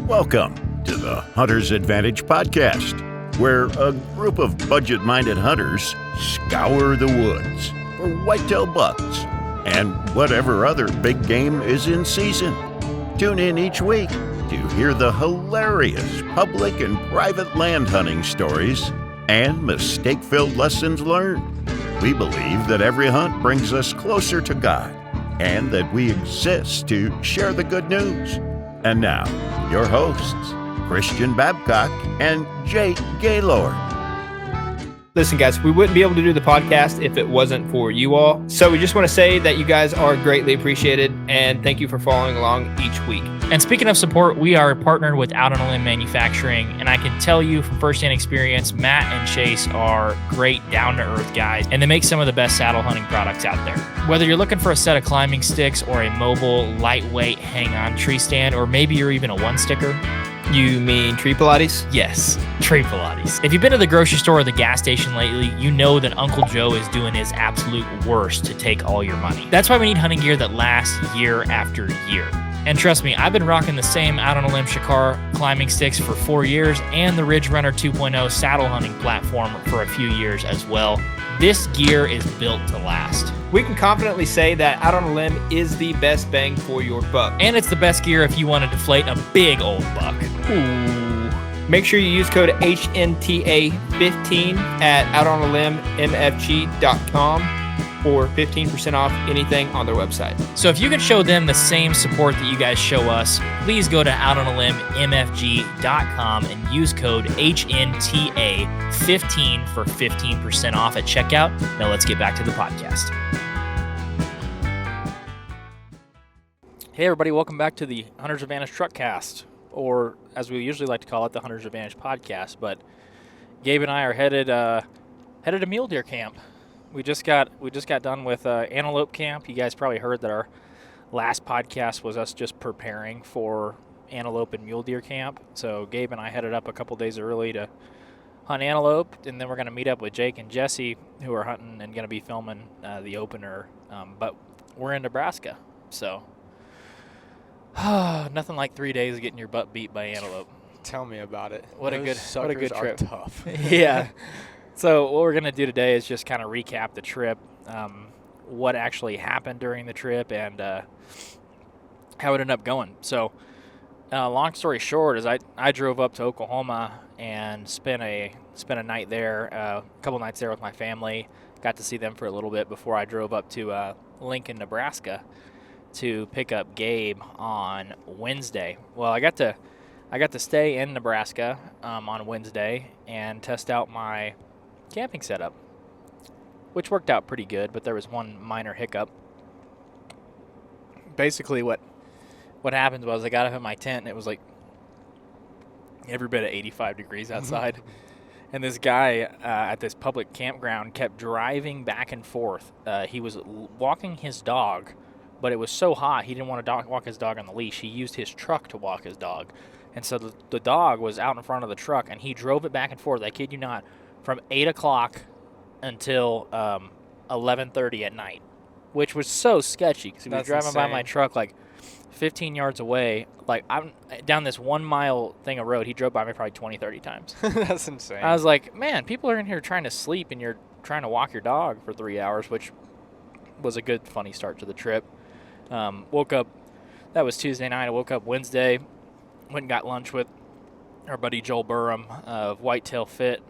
Welcome to the Hunter's Advantage podcast, where a group of budget-minded hunters scour the woods for whitetail bucks and whatever other big game is in season. Tune in each week to hear the hilarious public and private land hunting stories and mistake-filled lessons learned. We believe that every hunt brings us closer to God and that we exist to share the good news. And now, your hosts, Christian Babcock and Jake Gaylord. Listen, guys, we wouldn't be able to do the podcast if it wasn't for you all. So we just want to say that you guys are greatly appreciated, and thank you for following along each week. And speaking of support, we are partnered with Out on a Limb Manufacturing, and I can tell you from firsthand experience, Matt and Chase are great, down-to-earth guys, and they make some of the best saddle hunting products out there. Whether you're looking for a set of climbing sticks or a mobile, lightweight, hang-on tree stand, or maybe you're even a one-sticker. You mean tree Pilates? Yes, tree Pilates. If you've been to the grocery store or the gas station lately, you know that Uncle Joe is doing his absolute worst to take all your money. That's why we need hunting gear that lasts year after year. And trust me, I've been rocking the same Out on a Limb Shakar climbing sticks for 4 years and the Ridge Runner 2.0 saddle hunting platform for a few years as well. This gear is built to last. We can confidently say that Out on a Limb is the best bang for your buck. And it's the best gear if you want to deflate a big old buck. Ooh. Make sure you use code HNTA15 at outonalimbmfg.com for 15% off anything on their website. So if you can show them the same support that you guys show us, please go to outonalimbmfg.com and use code HNTA15 for 15% off at checkout. Now let's get back to the podcast. Hey everybody, welcome back to the Hunter's Advantage Truckcast, or as we usually like to call it, the Hunter's Advantage Podcast. But Gabe and I are headed to mule deer camp. We just got done with Antelope camp. You guys probably heard that our last podcast was us just preparing for Antelope and mule deer camp. So Gabe and I headed up a couple days early to hunt antelope, and then we're going to meet up with Jake and Jesse, who are hunting and going to be filming the opener. But we're in Nebraska, so nothing like 3 days of getting your butt beat by antelope. Tell me about it. What a good trip. Tough. Yeah. So what we're going to do today is just kind of recap the trip, what actually happened during the trip, and how it ended up going. So long story short is I drove up to Oklahoma and spent a night there, a couple nights there with my family. Got to see them for a little bit before I drove up to Lincoln, Nebraska to pick up Gabe on Wednesday. Well, I got to stay in Nebraska on Wednesday and test out my camping setup, which worked out pretty good, but there was one minor hiccup. Basically what happened was I got up in my tent and it was like every bit of 85 degrees outside. And this guy at this public campground kept driving back and forth. He was walking his dog, but it was so hot he didn't want to walk his dog on the leash. He used his truck to walk his dog. And so the dog was out in front of the truck, and he drove it back and forth, I kid you not, from 8 o'clock until 11:30 at night, which was so sketchy because he was driving by my truck like 15 yards away. Like, I'm down this 1 mile thing of road. He drove by me probably 20, 30 times. That's insane. I was like, man, people are in here trying to sleep, and you're trying to walk your dog for 3 hours, which was a good, funny start to the trip. Woke up, that was Tuesday night. I woke up Wednesday, went and got lunch with our buddy Joel Burham of Whitetail Fit.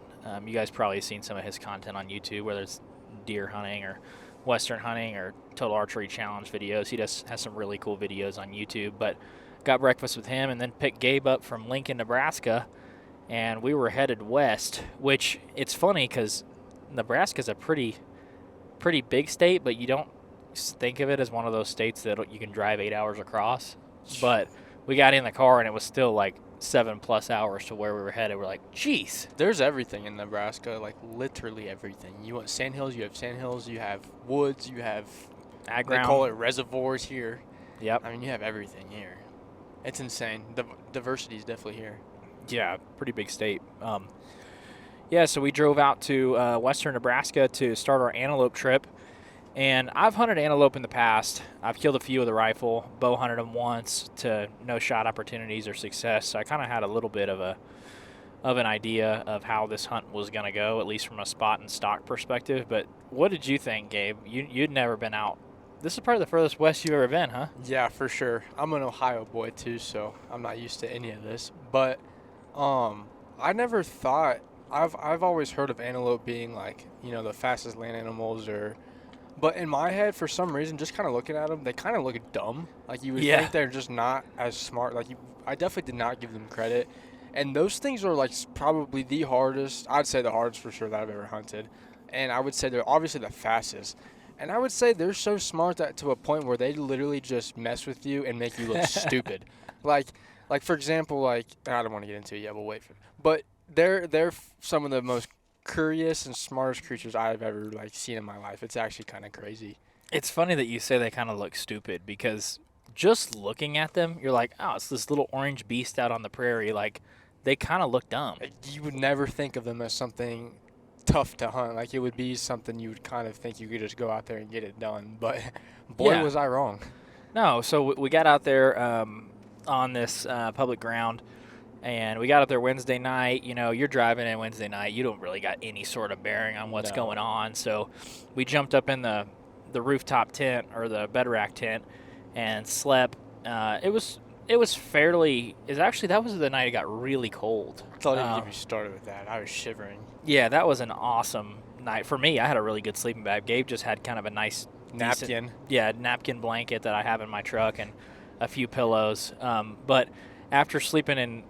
You guys probably seen some of his content on YouTube, whether it's deer hunting or western hunting or total archery challenge videos. He has some really cool videos on YouTube. But got breakfast with him and then picked Gabe up from Lincoln, Nebraska, and we were headed west, which it's funny because Nebraska's a pretty big state, but you don't think of it as one of those states that you can drive 8 hours across. But we got in the car and it was still like 7+ hours to where we were headed. We're like, geez. There's everything in Nebraska, like literally everything. You want sandhills, you have sandhills. You have woods, you have ag ground. They call it reservoirs here. Yep. I mean, you have everything here. It's insane. The diversity is definitely here. Yeah, pretty big state. So we drove out to western Nebraska to start our antelope trip. And I've hunted antelope in the past. I've killed a few with a rifle, bow hunted them once to no shot opportunities or success. So I kind of had a little bit of an idea of how this hunt was going to go, at least from a spot and stock perspective. But what did you think, Gabe? You'd never been out. This is probably the furthest west you've ever been, huh? Yeah, for sure. I'm an Ohio boy too, so I'm not used to any of this. But I never thought I've always heard of antelope being like, the fastest land animals but in my head, for some reason, just kind of looking at them, they kind of look dumb. Like you would think they're just not as smart. I definitely did not give them credit. And those things are like probably the hardest. I'd say the hardest for sure that I've ever hunted. And I would say they're obviously the fastest. And I would say they're so smart that to a point where they literally just mess with you and make you look stupid. Like for example, I don't want to get into it yet. We'll wait for it. But they're some of the most curious and smartest creatures I've ever seen in my life. It's actually kind of crazy. It's funny that you say they kind of look stupid because just looking at them, you're like, oh, it's this little orange beast out on the prairie. Like, they kind of look dumb. You would never think of them as something tough to hunt. Like, it would be something you would kind of think you could just go out there and get it done. But boy, was I wrong. No, so we got out there on this public ground. And we got up there Wednesday night. You're driving in Wednesday night. You don't really got any sort of bearing on what's going on. So we jumped up in the rooftop tent or the bed rack tent and slept. It was fairly – that was the night it got really cold. Don't even get me started with that. I was shivering. Yeah, that was an awesome night. For me, I had a really good sleeping bag. Gabe just had kind of a nice – napkin. Napkin blanket that I have in my truck and a few pillows. But – after sleeping in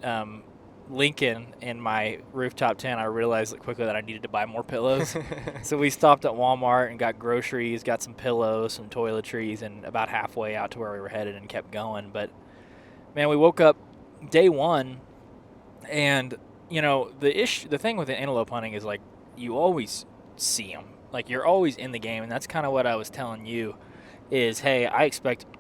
Lincoln in my rooftop tent, I realized quickly that I needed to buy more pillows. So we stopped at Walmart and got groceries, got some pillows, some toiletries, and about halfway out to where we were headed and kept going. But, man, we woke up day one, and, the thing with the antelope hunting is, you always see them. You're always in the game, and that's kind of what I was telling you is, hey, I expect –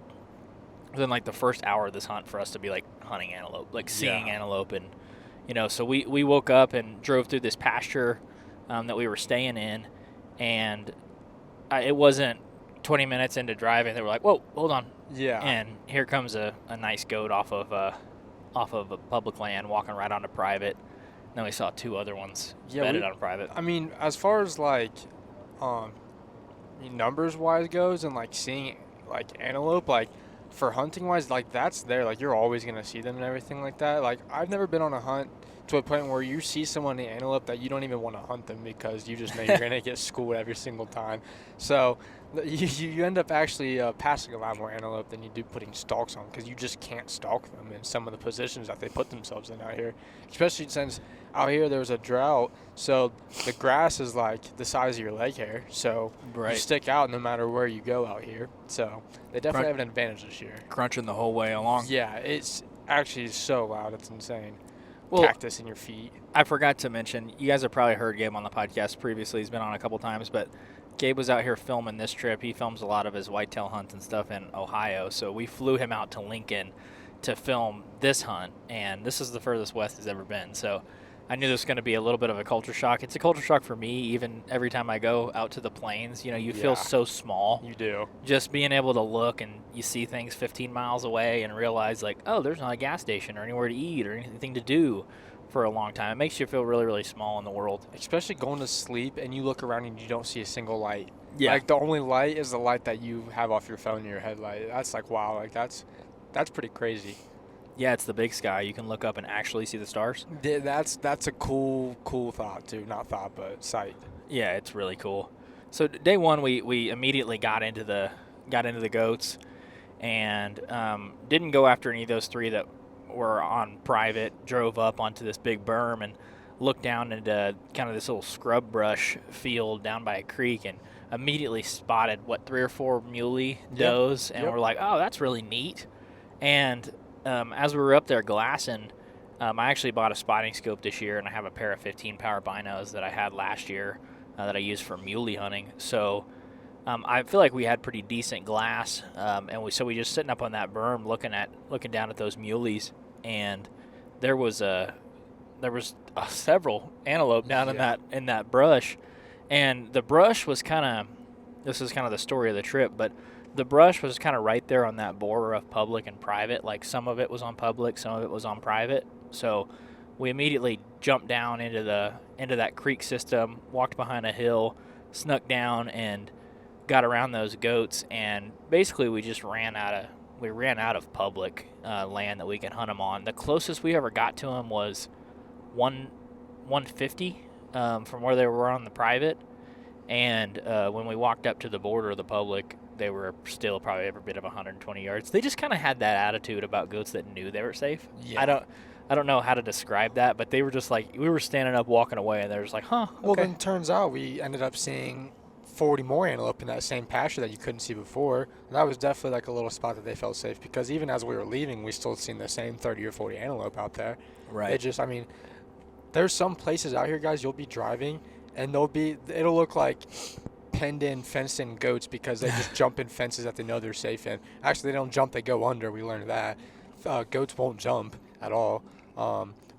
within the first hour of this hunt for us to be hunting antelope, seeing antelope. And so we woke up and drove through this pasture that we were staying in, and it wasn't 20 minutes into driving they were like, whoa, hold on, and here comes a nice goat off of a public land walking right onto private. And then we saw two other ones bedded on private. I mean, as far as numbers wise goes and seeing antelope, for hunting wise, that's there. You're always going to see them and everything like that. I've never been on a hunt to a point where you see someone in antelope that you don't even want to hunt them because you just know you're going to get schooled every single time. So you end up actually passing a lot more antelope than you do putting stalks on because you just can't stalk them in some of the positions that they put themselves in out here, especially since out here there's a drought, so the grass is the size of your leg hair, so you stick out no matter where you go out here. So they definitely have an advantage this year. Crunching the whole way along. Yeah, it's actually so loud, it's insane. Well, cactus in your feet. I forgot to mention, you guys have probably heard Gabe on the podcast previously. He's been on a couple times, but Gabe was out here filming this trip. He films a lot of his whitetail hunts and stuff in Ohio, so we flew him out to Lincoln to film this hunt, and this is the furthest west he's ever been. So I knew this was going to be a little bit of a culture shock. It's a culture shock for me, even every time I go out to the plains. You feel so small. You do. Just being able to look and you see things 15 miles away and realize, oh, there's not a gas station or anywhere to eat or anything to do for a long time. It makes you feel really, really small in the world. Especially going to sleep and you look around and you don't see a single light. Yeah. The only light is the light that you have off your phone in your headlight. That's wow. That's pretty crazy. Yeah, it's the big sky. You can look up and actually see the stars. Yeah, that's a cool thought too. Not thought, but sight. Yeah, it's really cool. So day one, we immediately got into the goats, and didn't go after any of those three that were on private. Drove up onto this big berm and looked down into kind of this little scrub brush field down by a creek, and immediately spotted 3 or 4 muley does, and we're like, oh, that's really neat. And as we were up there glassing, I actually bought a spotting scope this year, and I have a pair of 15 power binos that I had last year that I used for muley hunting. So I feel like we had pretty decent glass, and we just sitting up on that berm looking down at those muleys, and there was several antelope down in that brush, and the brush was kind of this is kind of the story of the trip, but the brush was kind of right there on that border of public and private. Like some of it was on public, some of it was on private. So we immediately jumped down into that creek system, walked behind a hill, snuck down, and got around those goats. And basically, we just ran out of public land that we could hunt them on. The closest we ever got to them was 150 from where they were on the private. And when we walked up to the border of the public, they were still probably every bit of 120 yards. They just kind of had that attitude about goats that knew they were safe. Yeah. I don't know how to describe that, but they were just like, we were standing up walking away, and they were just like, huh, okay. Well, then turns out we ended up seeing 40 more antelope in that same pasture that you couldn't see before. And that was definitely like a little spot that they felt safe, because even as we were leaving, we still seen the same 30 or 40 antelope out there. Right. There's some places out here, guys, you'll be driving, and it'll look like penned in, fenced in goats, because they just jump in fences that they know they're safe in. Actually, they don't jump, they go under. We learned that. Goats won't jump at all.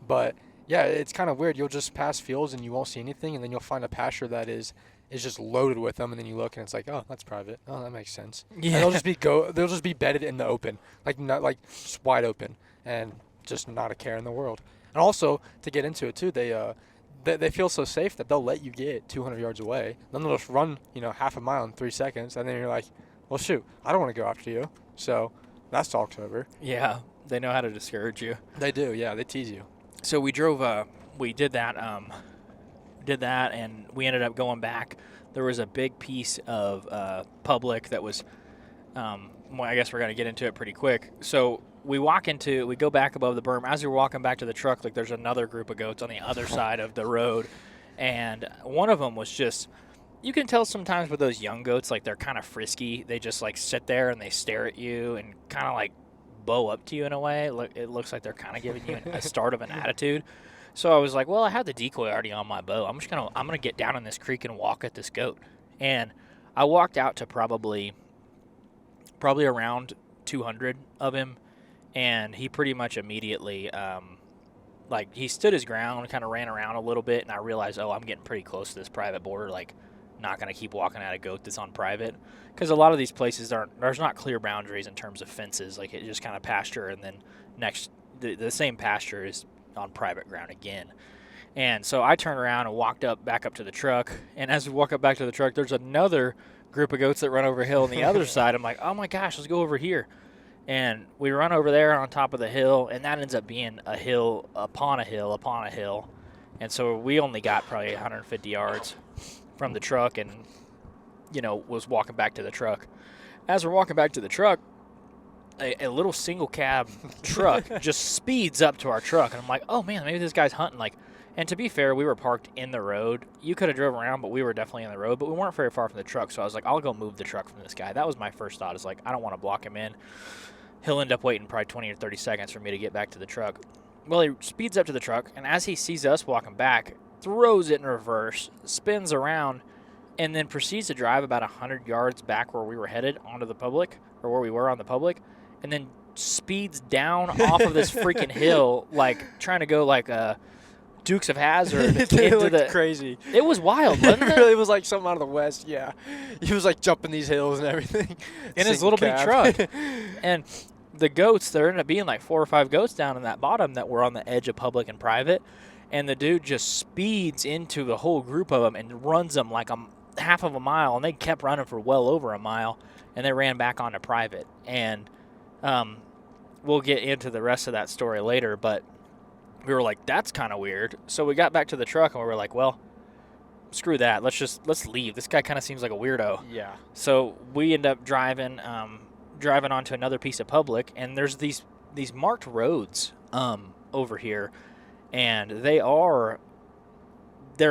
But yeah, it's kind of weird. You'll just pass fields and you won't see anything, and then you'll find a pasture that is just loaded with them, and then you look and it's like, oh, that's private. Oh, that makes sense. Yeah. And they'll just be bedded in the open, like just wide open, and just not a care in the world. And also, to get into it too, they feel so safe that they'll let you get 200 yards away. Then they'll just run, half a mile in 3 seconds, and then you're like, well, shoot, I don't want to go after you. So that's talk's over. Yeah, they know how to discourage you. They do, yeah. They tease you. So we drove. We did that, and we ended up going back. There was a big piece of public that was. Well, I guess we're gonna get into it pretty quick. So we go back above the berm. As we were walking back to the truck, like there's another group of goats on the other side of the road, and one of them was just. You can tell sometimes with those young goats, like they're kind of frisky. They just like sit there and they stare at you and kind of like bow up to you in a way. It looks like they're kind of giving you a start of an attitude. So I was like, well, I had the decoy already on my bow. I'm gonna get down in this creek and walk at this goat. And I walked out to probably around 200 of him, and he pretty much immediately he stood his ground, kind of ran around a little bit, and I realized, oh, I'm getting pretty close to this private border. Like, not going to keep walking at a goat that's on private, because a lot of these places there's not clear boundaries in terms of fences. Like, it just kind of pasture, and then next the same pasture is on private ground again. And so I turned around and walked back up to the truck, and as we walk up back to the truck, there's another group of goats that run over a hill on the other side. I'm like, oh my gosh, let's go over here. And we run over there on top of the hill, and that ends up being a hill upon a hill upon a hill. And so we only got probably 150 yards from the truck, and was walking back to the truck. As we're walking back to the truck, a little single cab truck just speeds up to our truck, and I'm like, oh man, maybe this guy's hunting. And to be fair, we were parked in the road. You could have drove around, but we were definitely in the road, but we weren't very far from the truck. So I was like, I'll go move the truck from this guy. That was my first thought, is like, I don't want to block him in. He'll end up waiting probably 20 or 30 seconds for me to get back to the truck. Well, he speeds up to the truck, and as he sees us walking back, throws it in reverse, spins around, and then proceeds to drive about 100 yards back where we were headed onto the public, or where we were on the public, and then speeds down off of this freaking hill, like trying to go like Dukes of Hazzard. It looked crazy. It was wild, wasn't it? It was like something out of the West, yeah. He was like jumping these hills and everything. In his little big truck. And the goats, there ended up being like 4 or 5 goats down in that bottom that were on the edge of public and private. And the dude just speeds into the whole group of them and runs them like half of a mile. And they kept running for well over a mile. And they ran back onto private. And we'll get into the rest of that story later. But we were like, that's kind of weird. So we got back to the truck and we were like, well, screw that. Let's leave. This guy kind of seems like a weirdo. Yeah. So we end up driving onto another piece of public, and there's these marked roads over here, and they're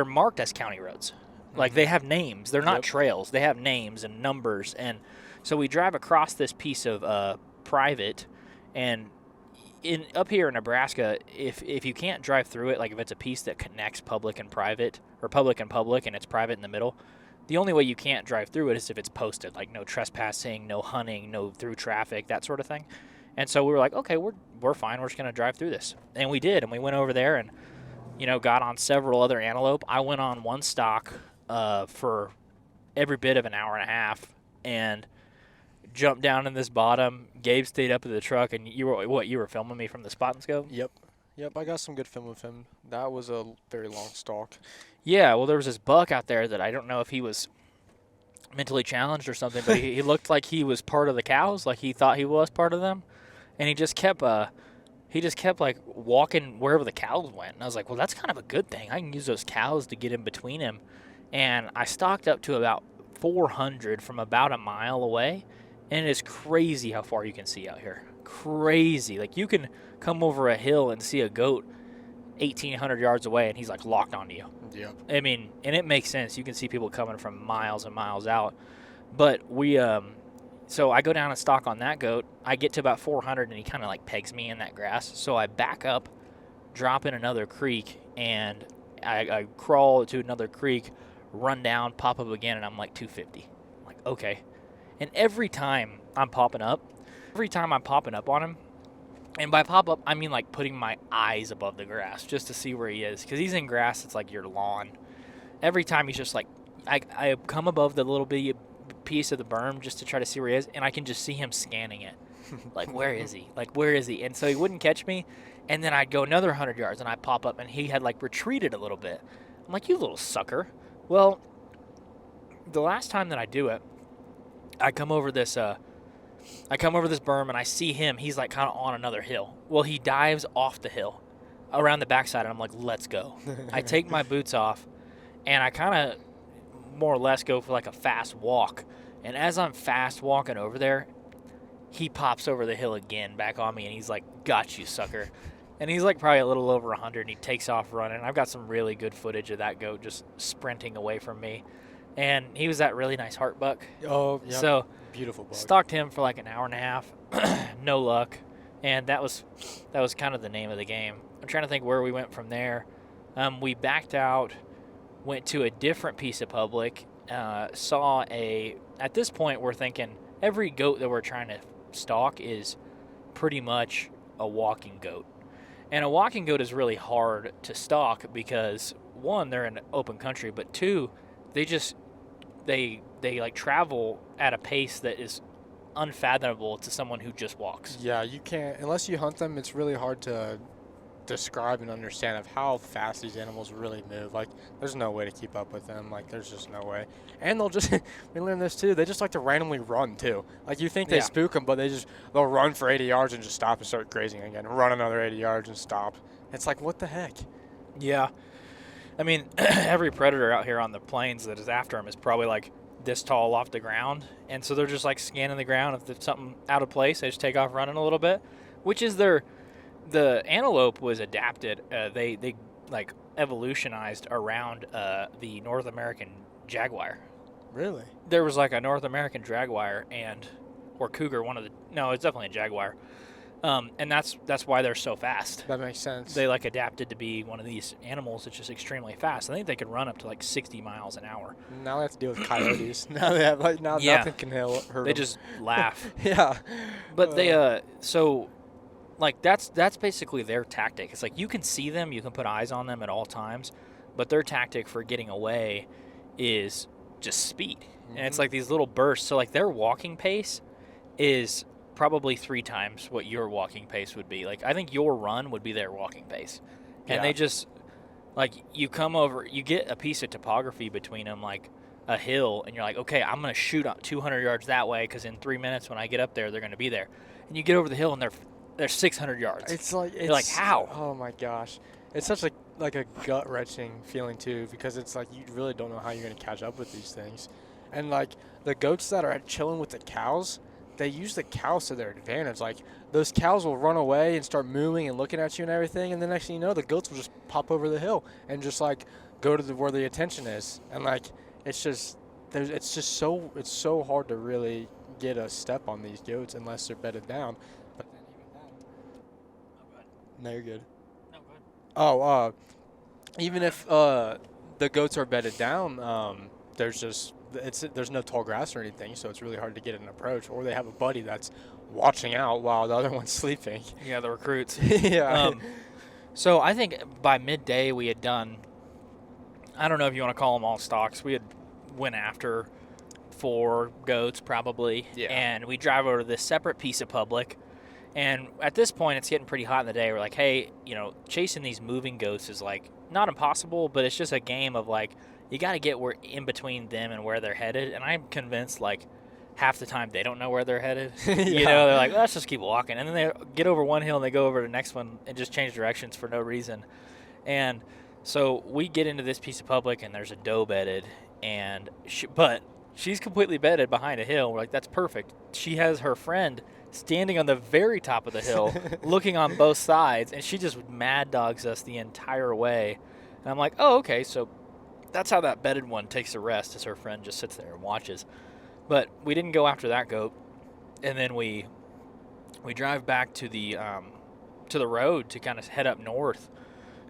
marked as county roads. Like, they have names. They're not trails. They have names and numbers. And so we drive across this piece of private, and up here in Nebraska, if you can't drive through it, like if it's a piece that connects public and private, or public and public, and it's private in the middle, the only way you can't drive through it is if it's posted, like no trespassing, no hunting, no through traffic, that sort of thing. And so we were like, okay, we're fine. We're just going to drive through this. And we did, and we went over there and, got on several other antelope. I went on one stock for every bit of an hour and a half, and jumped down in this bottom. Gabe stayed up at the truck, and you were filming me from the spot and scope? Yep. I got some good film with him. That was a very long stalk. Yeah, well, there was this buck out there that I don't know if he was mentally challenged or something, but he looked like he was part of the cows, like he thought he was part of them, and he just kept like walking wherever the cows went. And I was like, well, that's kind of a good thing. I can use those cows to get in between him. And I stalked up to about 400 from about a mile away, and it's crazy how far you can see out here. Crazy. Like, you can come over a hill and see a goat 1,800 yards away, and he's like locked onto you. Yep. I mean, and it makes sense. You can see people coming from miles and miles out. But so I go down and stalk on that goat. I get to about 400, and he kind of like pegs me in that grass. So I back up, drop in another creek, and I crawl to another creek, run down, pop up again, and I'm like 250. I'm like, okay. And every time I'm popping up on him, and by pop up, I mean like putting my eyes above the grass just to see where he is. Because he's in grass, it's like your lawn. Every time he's just like, I come above the little bitty piece of the berm just to try to see where he is, and I can just see him scanning it. Like, where is he? Like, where is he? And so he wouldn't catch me, and then I'd go another 100 yards, and I'd pop up, and he had like retreated a little bit. I'm like, you little sucker. Well, the last time that I do it, I come over this berm, and I see him. He's like kind of on another hill. Well, he dives off the hill around the backside, and I'm like, let's go. I take my boots off, and I kind of more or less go for like a fast walk. And as I'm fast walking over there, he pops over the hill again back on me, and he's like, got you, sucker. And he's like probably a little over 100, and he takes off running. I've got some really good footage of that goat just sprinting away from me. And he was that really nice heart buck. Oh, yeah. So beautiful buck. Stalked him for like an hour and a half. No luck. And that was kind of the name of the game. I'm trying to think where we went from there. We backed out, went to a different piece of public, at this point we're thinking every goat that we're trying to stalk is pretty much a walking goat. And a walking goat is really hard to stalk because, one, they're in open country, but two, they like travel at a pace that is unfathomable to someone who just walks. Yeah, you can't, unless you hunt them, it's really hard to describe and understand of how fast these animals really move. Like, there's no way to keep up with them. Like, there's just no way. And they'll just, we learned this too, they just like to randomly run too. Like, you think they spook them, but they'll run for 80 yards and just stop and start grazing again. Run another 80 yards and stop. It's like, what the heck? Yeah. I mean, every predator out here on the plains that is after them is probably like this tall off the ground. And so they're just like scanning the ground. If there's something out of place, they just take off running a little bit, which is the antelope was adapted. They like evolutionized around the North American jaguar. Really? There was like a North American jaguar or cougar. It's definitely a jaguar. And that's why they're so fast. That makes sense. They like adapted to be one of these animals that's just extremely fast. I think they could run up to like 60 miles an hour. Now they have to deal with coyotes. Nothing can hurt them. They just laugh. Yeah. But so like that's basically their tactic. It's like you can see them, you can put eyes on them at all times, but their tactic for getting away is just speed. Mm-hmm. And it's like these little bursts. So like their walking pace is probably 3 times what your walking pace would be. Like, I think your run would be their walking pace. And they just, like, you come over, you get a piece of topography between them, like a hill, and you're like, okay, I'm going to shoot 200 yards that way because in 3 minutes when I get up there, they're going to be there. And you get over the hill, and they're 600 yards. You're like, how? Oh, my gosh. It's such like a gut-wrenching feeling, too, because it's like you really don't know how you're going to catch up with these things. And, like, the goats that are chilling with the cows, they use the cows to their advantage. Like, those cows will run away and start mooing and looking at you and everything, and the next thing you know, the goats will just pop over the hill and just, like, go to where the attention is. And, like, it's so hard to really get a step on these goats unless they're bedded down. But then even then, no, you're good. No, go ahead. Even if the goats are bedded down, there's no tall grass or anything, so it's really hard to get an approach. Or they have a buddy that's watching out while the other one's sleeping. Yeah, the recruits. Yeah. So I think by midday we had done, I don't know if you want to call them all stalks. We had went after 4 goats probably. Yeah. And we drive over to this separate piece of public. And at this point, it's getting pretty hot in the day. We're like, hey, chasing these moving goats is like not impossible, but it's just a game of like, you got to get in between them and where they're headed. And I'm convinced like half the time they don't know where they're headed. They're like, let's just keep walking. And then they get over one hill and they go over to the next one and just change directions for no reason. And so we get into this piece of public and there's a doe bedded, and but she's completely bedded behind a hill. We're like, that's perfect. She has her friend standing on the very top of the hill looking on both sides, and she just mad dogs us the entire way. And I'm like, oh, okay, so that's how that bedded one takes a rest, as her friend just sits there and watches. But we didn't go after that goat, and then we drive back to the road to kind of head up north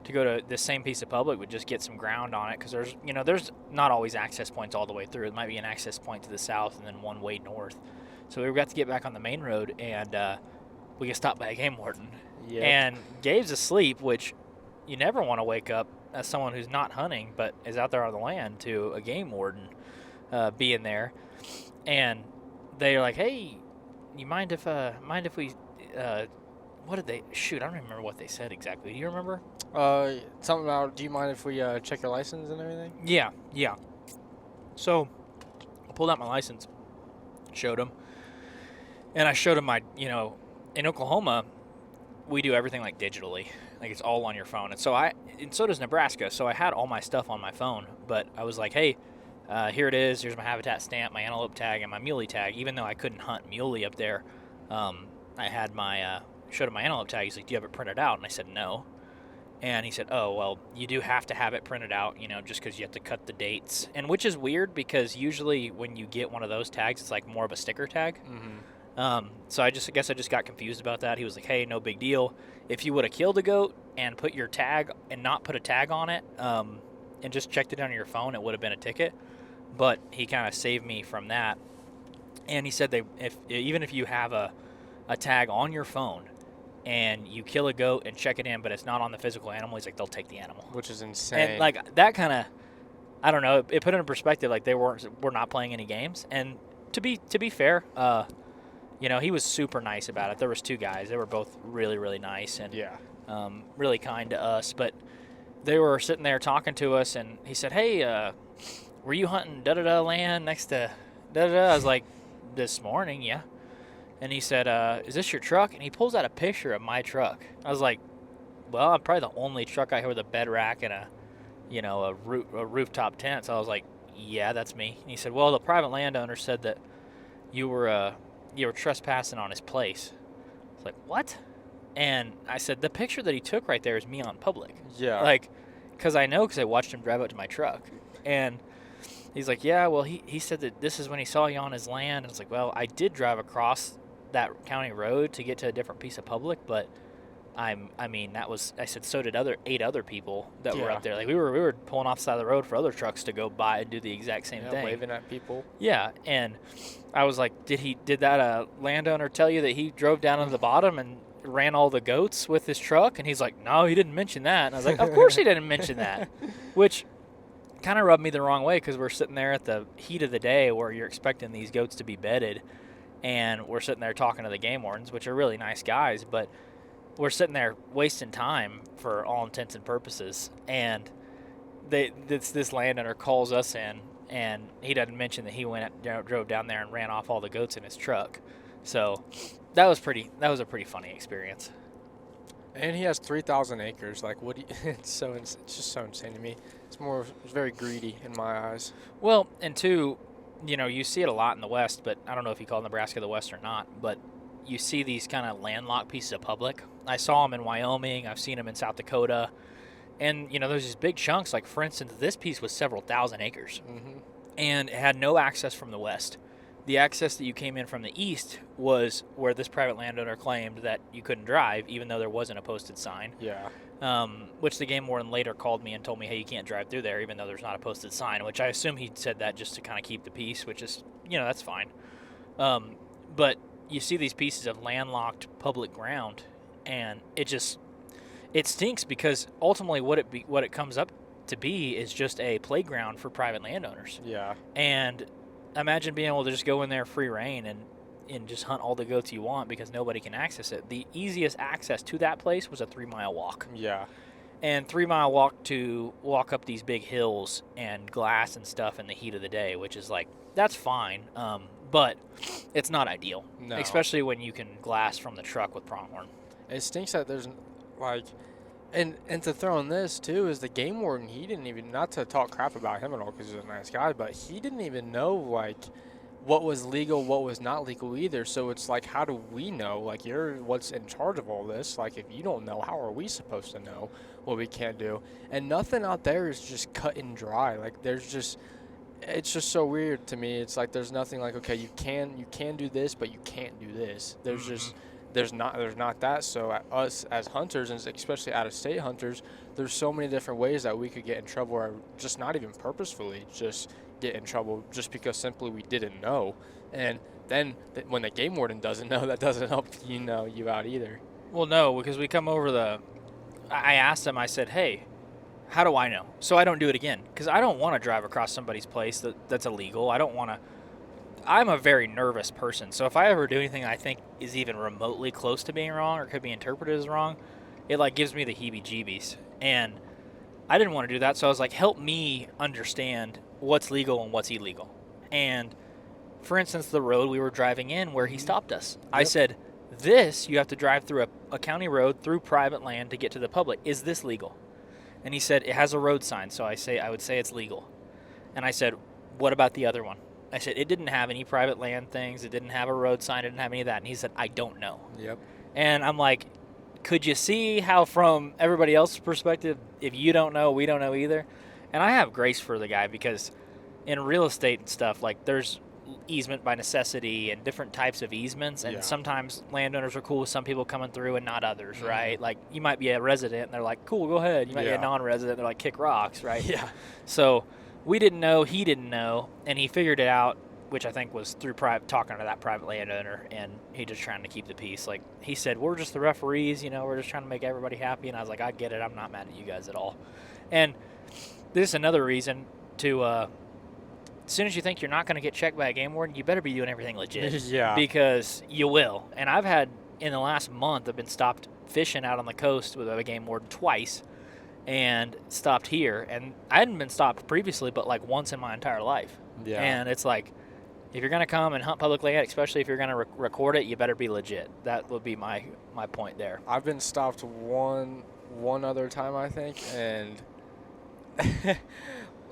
to go to this same piece of public. We just get some ground on it because there's not always access points all the way through. It might be an access point to the south and then one way north. So we got to get back on the main road, and we get stopped by a game warden. Yep. And Gabe's asleep, which you never want to wake up as someone who's not hunting but is out there on the land to a game warden being there. And they're like, hey, you mind if we what did they shoot? I don't remember what they said exactly. Do you remember? Something about, do you mind if we check your license and everything? Yeah. So I pulled out my license, showed him, and I showed him my, in Oklahoma, we do everything like digitally, like it's all on your phone. And so does Nebraska. So I had all my stuff on my phone, but I was like, hey, here it is. Here's my habitat stamp, my antelope tag, and my muley tag. Even though I couldn't hunt muley up there, I had showed him my antelope tag. He's like, do you have it printed out? And I said, no. And he said, oh, well, you do have to have it printed out, just because you have to cut the dates. And which is weird because usually when you get one of those tags, it's like more of a sticker tag. Mm-hmm. So I guess I just got confused about that. He was like, hey, no big deal. If you would have killed a goat and put your tag and not put a tag on it and just checked it on your phone, it would have been a ticket. But he kind of saved me from that. And he said even if you have a tag on your phone and you kill a goat and check it in, but it's not on the physical animal, he's like, they'll take the animal. Which is insane. And like that kind of, I don't know, it put it in perspective. Like we're not playing any games. And to be fair, he was super nice about it. There was 2 guys. They were both really, really nice and really kind to us. But they were sitting there talking to us, and he said, hey, were you hunting da-da-da land next to da-da-da? I was like, this morning, yeah. And he said, is this your truck? And he pulls out a picture of my truck. I was like, well, I'm probably the only truck out here with a bed rack and a rooftop tent. So I was like, yeah, that's me. And he said, well, the private landowner said that you were trespassing on his place. I was like, what? And I said, the picture that he took right there is me on public. Yeah. Because I watched him drive up to my truck. And he's like, yeah, well, he said that this is when he saw you on his land. And it's like, well, I did drive across that county road to get to a different piece of public, but I said, so did 8 other people that were up there. Like we were pulling off the side of the road for other trucks to go by and do the exact same thing. Waving at people. Yeah. And I was like, did that landowner tell you that he drove down to the bottom and ran all the goats with his truck? And he's like, no, he didn't mention that. And I was like, of course he didn't mention that, which kind of rubbed me the wrong way because we're sitting there at the heat of the day where you're expecting these goats to be bedded, and we're sitting there talking to the game wardens, which are really nice guys, but we're sitting there wasting time for all intents and purposes. And this landowner calls us in, and he doesn't mention that he drove down there and ran off all the goats in his truck. So that was a pretty funny experience. And he has 3,000 acres. Like, it's just so insane to me. It's very greedy in my eyes. Well, and 2, you see it a lot in the West, but I don't know if you call Nebraska the West or not, but you see these kind of landlocked pieces of public. I saw them in Wyoming. I've seen them in South Dakota. And, there's these big chunks. Like, for instance, this piece was several thousand acres. Mm-hmm. And it had no access from the West. The access that you came in from the east was where this private landowner claimed that you couldn't drive, even though there wasn't a posted sign. Yeah. Which the game warden later called me and told me, hey, you can't drive through there, even though there's not a posted sign, which I assume he said that just to kind of keep the peace, which is, that's fine. But you see these pieces of landlocked public ground, and it stinks because ultimately what it comes up to be is just a playground for private landowners. Yeah. And imagine being able to just go in there free reign and just hunt all the goats you want because nobody can access it. The easiest access to that place was a 3-mile walk. Yeah. And 3-mile walk to walk up these big hills and glass and stuff in the heat of the day, which is like, that's fine. But it's not ideal, No. especially when you can glass from the truck with pronghorn. It stinks that there's like, and to throw in this too is the game warden. He didn't even, not to talk crap about him at all because he's a nice guy, but he didn't even know like what was legal, what was not legal either. So it's like, how do we know? Like, you're what's in charge of all this. Like, if you don't know, how are we supposed to know what we can't do? And nothing out there is just cut and dry. Like, there's just, it's just so weird to me. It's like there's nothing like, okay, you can do this, but you can't do this. There's just there's not that. So us as hunters, and especially out-of-state hunters, there's so many different ways that we could get in trouble, or just not even purposefully just get in trouble just because simply we didn't know. And then when the game warden doesn't know, that doesn't help you out either. Well, no, because we come over I asked him, I said, hey, how do I know? So I don't do it again, because I don't want to drive across somebody's place that's illegal. I'm a very nervous person. So if I ever do anything I think is even remotely close to being wrong or could be interpreted as wrong, it like gives me the heebie-jeebies. And I didn't want to do that, so I was like, help me understand what's legal and what's illegal. And for instance, the road we were driving in where he stopped us, I Yep. said, you have to drive through a county road through private land to get to the public. Is this legal? And he said, it has a road sign, so I would say it's legal. And I said, what about the other one? I said, it didn't have any private land things. It didn't have a road sign. It didn't have any of that. And he said, I don't know. Yep. And I'm like, could you see how from everybody else's perspective, if you don't know, we don't know either? And I have grace for the guy because in real estate and stuff, like there's easement by necessity and different types of easements. And Yeah. sometimes landowners are cool with some people coming through and not others, right? Like you might be a resident and they're like, cool, go ahead. You might be a Yeah. non-resident. They're like, kick rocks, right? Yeah. So we didn't know, he didn't know, and he figured it out, which I think was through talking to that private landowner, and he just trying to keep the peace. Like he said, we're just the referees, we're just trying to make everybody happy. And I was like, I get it. I'm not mad at you guys at all. And this is another reason to, as soon as you think you're not going to get checked by a game warden, you better be doing everything legit. Yeah. Because you will. And I've had, in the last month, I've been stopped fishing out on the coast with a game warden twice and stopped here. And I hadn't been stopped previously, but like once in my entire life. Yeah. And it's like, if you're going to come and hunt public land, especially if you're going to record it, you better be legit. That would be my point there. I've been stopped one other time, I think, and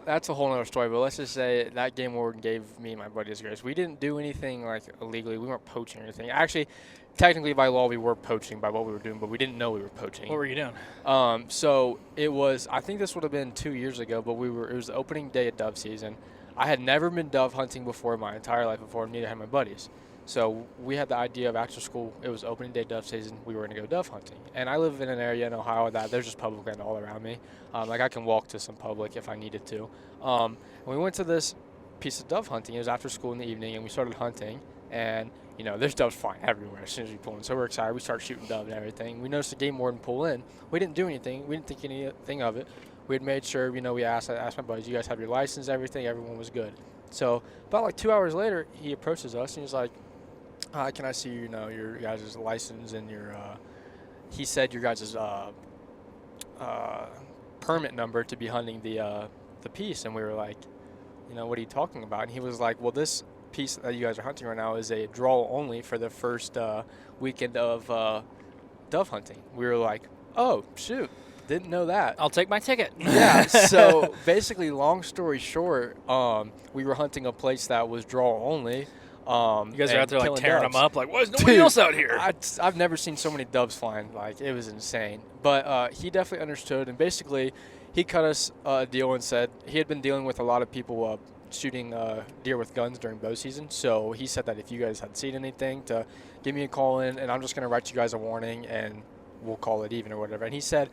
that's a whole other story. But let's just say that game warden gave me and my buddy his grace. We didn't do anything like illegally. We weren't poaching or anything. Actually, technically by law we were poaching by what we were doing, but we didn't know we were poaching. What were you doing? So it was, I think this would have been 2 years ago, but it was the opening day of dove season. I had never been dove hunting before in my entire life before, neither had my buddies. So we had the idea of after school, it was opening day dove season, we were going to go dove hunting. And I live in an area in Ohio that there's just public land all around me. Like I can walk to some public if I needed to. And we went to this piece of dove hunting. It was after school in the evening, and we started hunting. And, there's doves flying everywhere as soon as we pull in. So we're excited. We start shooting doves and everything. We noticed the game warden pull in. We didn't do anything. We didn't think anything of it. We had made sure, we asked my buddies, you guys have your license, everything, everyone was good. So about like 2 hours later, he approaches us and he's like, can I see, your guys' license and your, he said your guys' permit number to be hunting the piece. And we were like, what are you talking about? And he was like, well, this piece that you guys are hunting right now is a draw only for the first weekend of dove hunting. We were like, oh, shoot. Didn't know that. I'll take my ticket. Yeah. So basically, long story short, we were hunting a place that was draw only. You guys are out there like tearing doves. them up. Like, why is nobody else out here? I've never seen so many doves flying. Like, it was insane. But he definitely understood, and basically, he cut us a deal and said he had been dealing with a lot of people shooting deer with guns during bow season. So he said that if you guys had seen anything, to give me a call in, and I'm just going to write you guys a warning, and we'll call it even or whatever. And he said,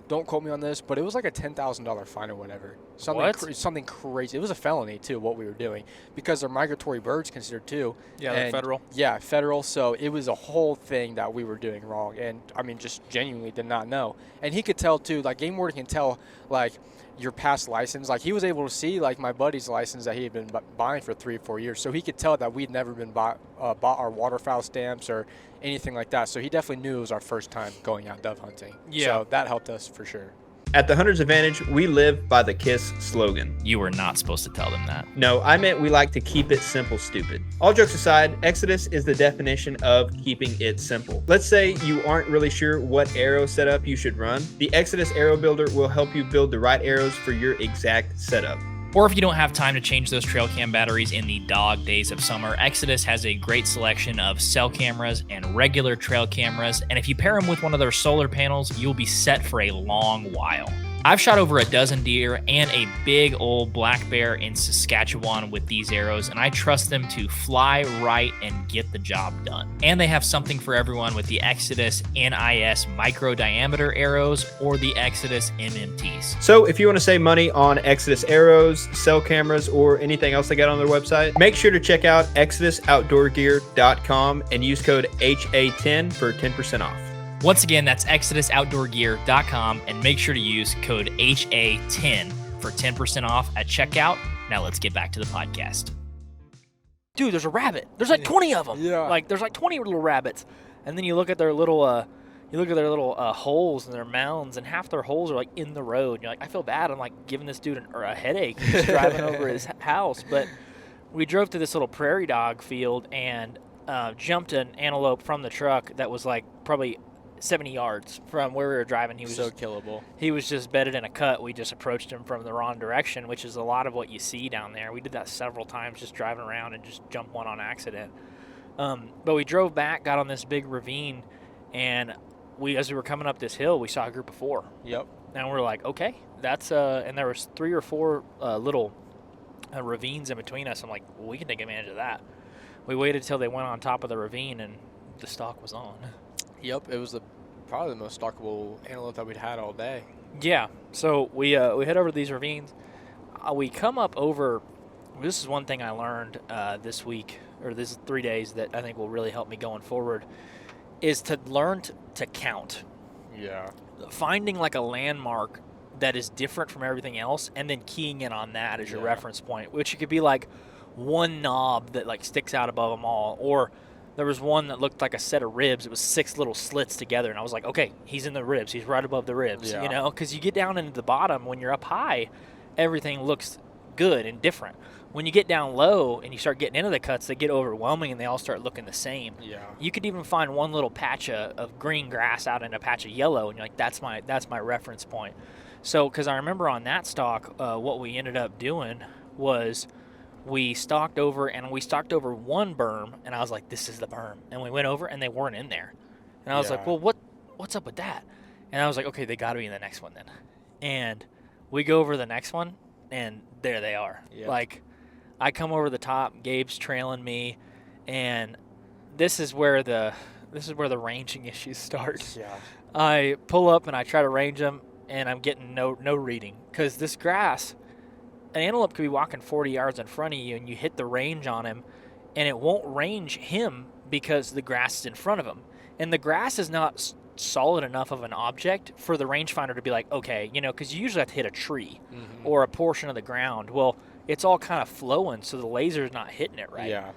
don't quote me on this, but it was like a $10,000 fine or whatever. Something crazy. It was a felony, too, what we were doing, because they're migratory birds considered, too. Yeah, they're federal. Yeah, federal. So it was a whole thing that we were doing wrong. And, just genuinely did not know. And he could tell, too, like, game warden can tell, like, your past license. Like, he was able to see, like, my buddy's license that he had been buying for 3 or 4 years. So he could tell that we'd never been bought our waterfowl stamps or anything like that. So he definitely knew it was our first time going out dove hunting. Yeah. So that helped us for sure. At the Hunter's Advantage, we live by the KISS slogan. You were not supposed to tell them that. No, I meant we like to keep it simple, stupid. All jokes aside, Exodus is the definition of keeping it simple. Let's say you aren't really sure what arrow setup you should run. The Exodus Arrow Builder will help you build the right arrows for your exact setup. Or if you don't have time to change those trail cam batteries in the dog days of summer, Exodus has a great selection of cell cameras and regular trail cameras, and if you pair them with one of their solar panels, you'll be set for a long while. I've shot over a dozen deer and a big old black bear in Saskatchewan with these arrows, and I trust them to fly right and get the job done. And they have something for everyone with the Exodus NIS micro diameter arrows or the Exodus MMTs. So if you want to save money on Exodus arrows, cell cameras, or anything else they got on their website, make sure to check out ExodusOutdoorGear.com and use code HA10 for 10% off. Once again, that's ExodusOutdoorGear.com, and make sure to use code HA10 for 10% off at checkout. Now let's get back to the podcast. Dude, there's a rabbit. There's like 20 of them. Yeah. Like there's like 20 little rabbits, and then you look at their little holes and their mounds, and half their holes are like in the road. And you're like, I feel bad. I'm like giving this dude a headache just driving over his house. But we drove to this little prairie dog field and jumped an antelope from the truck that was like probably 70 yards from where we were driving. He was So killable. He was just bedded in a cut. We just approached him from the wrong direction, which is a lot of what you see down there. We did that several times, just driving around and just jump one on accident. But we drove back, got on this big ravine, and as we were coming up this hill, we saw a group of 4. Yep. And we're like, okay, that's and there was 3 or 4 little ravines in between us. I'm like, well, we can take advantage of that. We waited till they went on top of the ravine, and the stalk was on. Yep. It was probably the most stalkable antelope that we'd had all day. Yeah, so we head over to these ravines. We come up over. This is one thing I learned this week, or this 3 days, that I think will really help me going forward, is to learn to count. Yeah. Finding like a landmark that is different from everything else, and then keying in on that as your reference point, which could be like one knob that like sticks out above them all, or there was one that looked like a set of ribs. It was 6 little slits together, and I was like, okay, he's in the ribs. He's right above the ribs, you know, because you get down into the bottom, when you're up high, everything looks good and different. When you get down low and you start getting into the cuts, they get overwhelming and they all start looking the same. Yeah. You could even find one little patch of green grass out in a patch of yellow, and you're like, that's my reference point. So, because I remember on that stalk, what we ended up doing was we stalked over one berm, and I was like, this is the berm. And we went over, and they weren't in there. And I was like, well, what's up with that? And I was like, okay, they got to be in the next one then. And we go over the next one, and there they are. Yep. Like, I come over the top, Gabe's trailing me, and this is where the ranging issues start. Yeah. I pull up and I try to range them, and I'm getting no reading, because this grass, an antelope could be walking 40 yards in front of you, and you hit the range on him, and it won't range him because the grass is in front of him. And the grass is not solid enough of an object for the rangefinder to be like, okay, you know, because you usually have to hit a tree or a portion of the ground. Well, it's all kind of flowing, so the laser's not hitting it right. Yeah.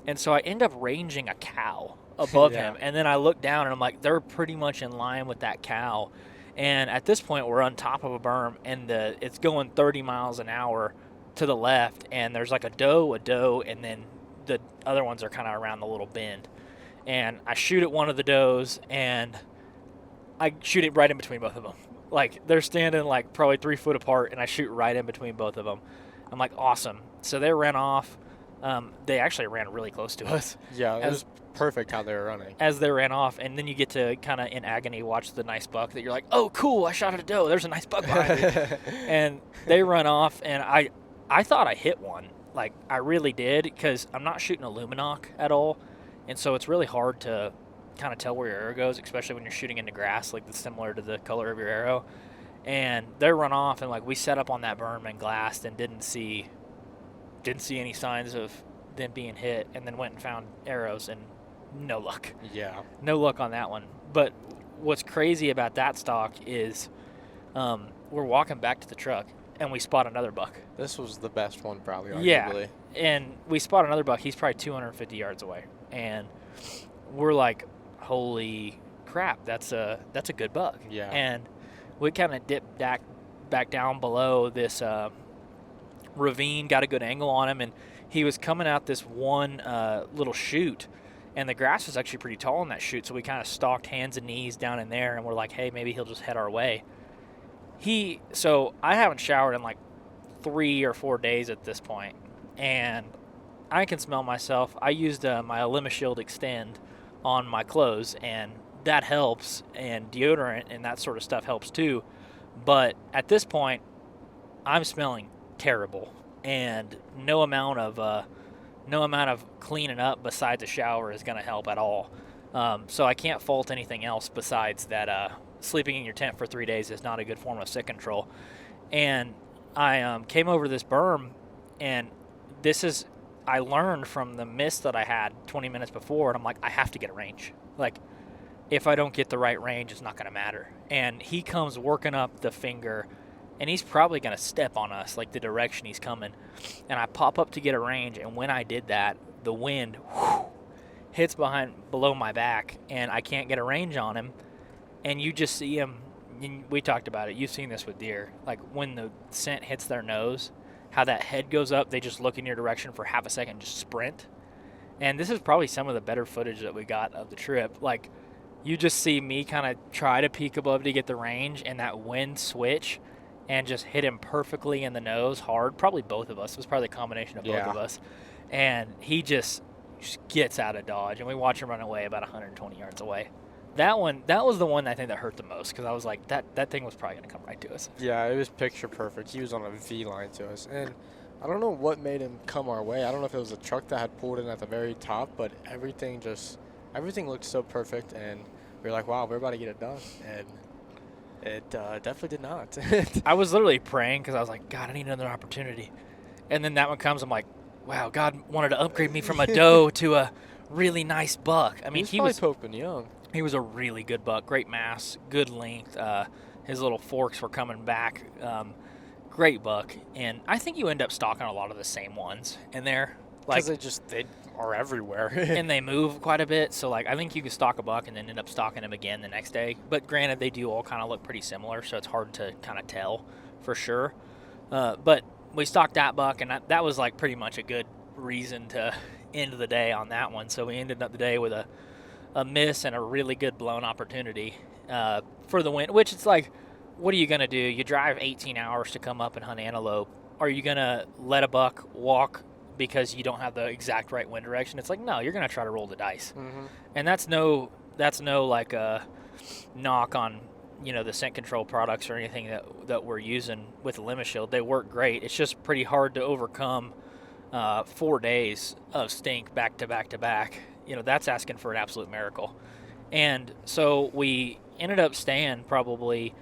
And so I end up ranging a cow above him, and then I look down, and I'm like, they're pretty much in line with that cow. And at this point, we're on top of a berm, and it's going 30 miles an hour to the left, and there's like a doe, and then the other ones are kind of around the little bend. And I shoot at one of the does, and I shoot it right in between both of them. Like, they're standing like probably 3 foot apart, and I shoot right in between both of them. I'm like, awesome. So they ran off. They actually ran really close to us. Yeah, it was perfect how they were running. As they ran off, and then you get to kind of in agony watch the nice buck that you're like, oh, cool, I shot at a doe. There's a nice buck behind me. And they run off, and I thought I hit one. Like, I really did, because I'm not shooting a luminoc at all, and so it's really hard to kind of tell where your arrow goes, especially when you're shooting into grass, like that's similar to the color of your arrow. And they run off, and like we set up on that berm and glassed and didn't see any signs of them being hit, and then went and found arrows, and no luck. Yeah. No luck on that one. But what's crazy about that stalk is we're walking back to the truck, and we spot another buck. This was the best one, probably, Yeah. arguably. And we spot another buck. He's probably 250 yards away. And we're like, holy crap, that's a good buck. Yeah. And we kind of dipped back down below this ravine, got a good angle on him, and he was coming out this one little chute, and the grass was actually pretty tall in that chute, so we kind of stalked hands and knees down in there, and we're like, hey, maybe he'll just head our way. So I haven't showered in like 3 or 4 days at this point, and I can smell myself. I used my Shield Extend on my clothes, and that helps, and deodorant and that sort of stuff helps too. But at this point, I'm smelling terrible, and no amount of cleaning up besides a shower is going to help at all. So I can't fault anything else besides that sleeping in your tent for 3 days is not a good form of sick control. And I came over this berm, and I learned from the mist that I had 20 minutes before, and I'm like, I have to get a range. Like, if I don't get the right range, it's not going to matter. And he comes working up the finger, and he's probably going to step on us, like the direction he's coming. And I pop up to get a range, and when I did that, the wind hits below my back, and I can't get a range on him. And you just see him, and we talked about it, you've seen this with deer, like when the scent hits their nose, how that head goes up, they just look in your direction for half a second, just sprint. And this is probably some of the better footage that we got of the trip. Like, you just see me kind of try to peek above to get the range, and that wind switch, and just hit him perfectly in the nose hard. Probably both of us. It was probably the combination of both of us. And he just gets out of dodge, and we watch him run away about 120 yards away. That was the one I think that hurt the most, because I was like, that thing was probably going to come right to us. Yeah, it was picture perfect. He was on a V line to us. And I don't know what made him come our way. I don't know if it was a truck that had pulled in at the very top, but everything looked so perfect, and we were like, wow, we're about to get it done. And it definitely did not. I was literally praying, because I was like, God, I need another opportunity. And then that one comes, I'm like, wow, God wanted to upgrade me from a doe to a really nice buck. I mean, he was poking young. He was a really good buck, great mass, good length. His little forks were coming back. Great buck. And I think you end up stalking a lot of the same ones in there. Because they are everywhere. And they move quite a bit. So, like, I think you can stalk a buck and then end up stalking him again the next day. But granted, they do all kind of look pretty similar, so it's hard to kind of tell for sure. But we stalked that buck, and that was, like, pretty much a good reason to end the day on that one. So we ended up the day with a miss and a really good blown opportunity for the win, which it's like, what are you going to do? You drive 18 hours to come up and hunt antelope. Are you going to let a buck walk because you don't have the exact right wind direction? It's like, no, you're going to try to roll the dice. Mm-hmm. And that's no like a knock on, the scent control products or anything that we're using with the Limit Shield. They work great. It's just pretty hard to overcome 4 days of stink back to back to back. That's asking for an absolute miracle. And so we ended up staying probably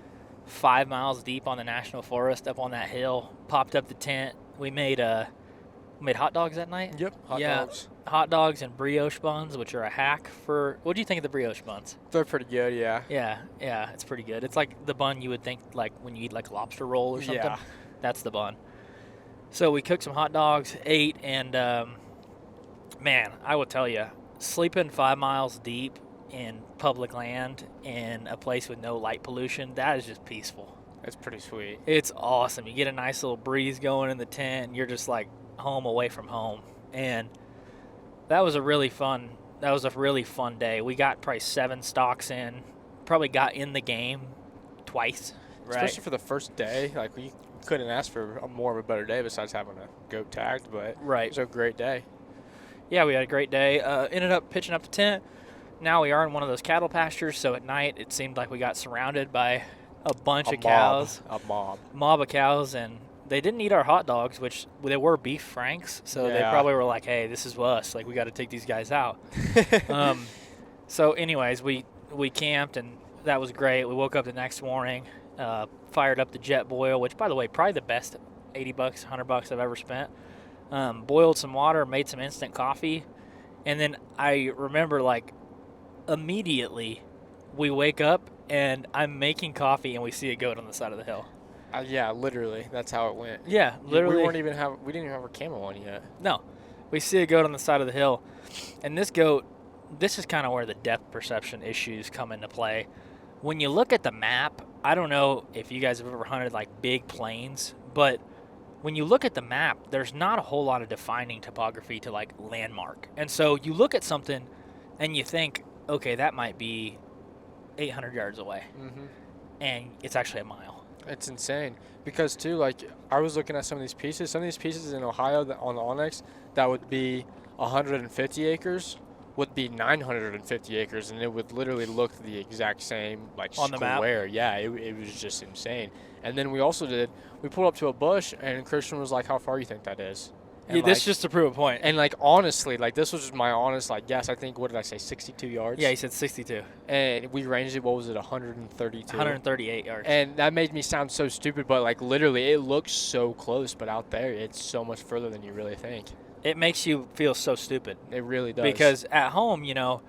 5 miles deep on the national forest up on that hill, popped up the tent. We made hot dogs that night? Yep, hot dogs. Hot dogs and brioche buns, which are a hack for... What do you think of the brioche buns? They're pretty good, yeah. Yeah, it's pretty good. It's like the bun you would think like when you eat like a lobster roll or something. Yeah. That's the bun. So we cooked some hot dogs, ate, and man, I will tell you, sleeping 5 miles deep in public land in a place with no light pollution, that is just peaceful. It's pretty sweet. It's awesome. You get a nice little breeze going in the tent, and you're just like home away from home. And that was a really fun day. We got probably 7 stalks in, probably got in the game twice. Right? Especially for the first day. Like, we couldn't ask for more of a better day besides having a goat tagged, but right. It was a great day. Yeah, we had a great day. Ended up pitching up the tent. Now we are in one of those cattle pastures, so at night it seemed like we got surrounded by a bunch of cows. A mob of cows, and they didn't eat our hot dogs, which they were beef franks, so they probably were like, hey, this is us. Like, we got to take these guys out. So anyways, we camped, and that was great. We woke up the next morning, fired up the jet boil, which, by the way, probably the best $80, $100 I've ever spent. Boiled some water, made some instant coffee, and then I remember, like, immediately we wake up and I'm making coffee and we see a goat on the side of the hill. Yeah, literally. That's how it went. Yeah, literally. We didn't even have our camo on yet. No. We see a goat on the side of the hill. And this goat, this is kind of where the depth perception issues come into play. When you look at the map, I don't know if you guys have ever hunted like big plains, but when you look at the map, there's not a whole lot of defining topography to like landmark. And so you look at something and you think, okay, that might be 800 yards away. Mm-hmm. And it's actually a mile. It's insane because too, like I was looking at some of these pieces. Some of these pieces in Ohio on the Onyx that would be 150 acres would be 950 acres, and it would literally look the exact same, like on the map. Yeah, it was just insane. And then we pulled up to a bush, and Christian was like, "How far you think that is?" And Yeah, this just to prove a point. And like honestly, like this was just my honest like guess. I think what did I say, 62 yards? Yeah, he said 62. And we ranged it. What was it, 132? 138 yards. And that made me sound so stupid, but like literally, it looks so close, but out there, it's so much further than you really think. It makes you feel so stupid. It really does. Because at home, you know,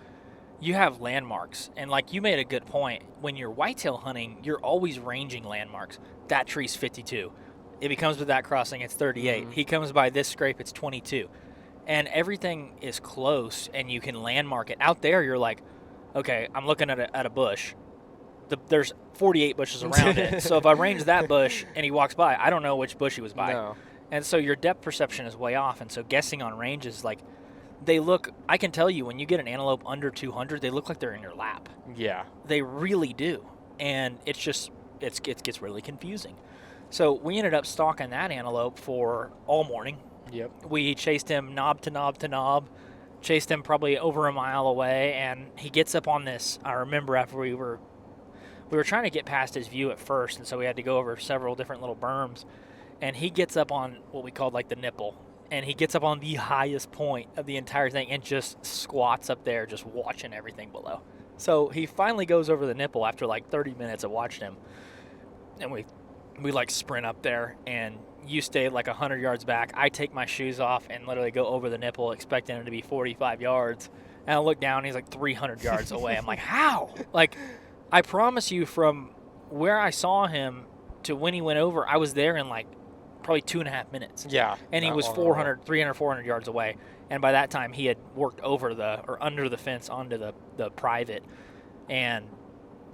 you have landmarks. And like you made a good point. When you're whitetail hunting, you're always ranging landmarks. That tree's 52. It becomes with that crossing, it's 38. Mm-hmm. He comes by this scrape, it's 22. And everything is close, and you can landmark it. Out there, you're like, okay, I'm looking at a bush. There's 48 bushes around it. So if I range that bush and he walks by, I don't know which bush he was by. No. And so your depth perception is way off. And so guessing on ranges, like, they look, I can tell you, when you get an antelope under 200, they look like they're in your lap. Yeah. They really do. And it's just, it gets really confusing. So we ended up stalking that antelope for all morning. Yep. We chased him knob to knob to knob, chased him probably over a mile away, and he gets up on this. I remember after we were trying to get past his view at first, and so we had to go over several different little berms, and he gets up on what we called like the nipple, and he gets up on the highest point of the entire thing and just squats up there just watching everything below. So he finally goes over the nipple after like 30 minutes of watching him, and we like sprint up there, and you stay like 100 yards back. I take my shoes off and literally go over the nipple, expecting him to be 45 yards. And I look down, and he's like 300 yards away. I'm like, how? Like, I promise you, from where I saw him to when he went over, I was there in like probably 2.5 minutes. Yeah. And he was 400 yards away. And by that time, he had worked over under the fence onto the private. And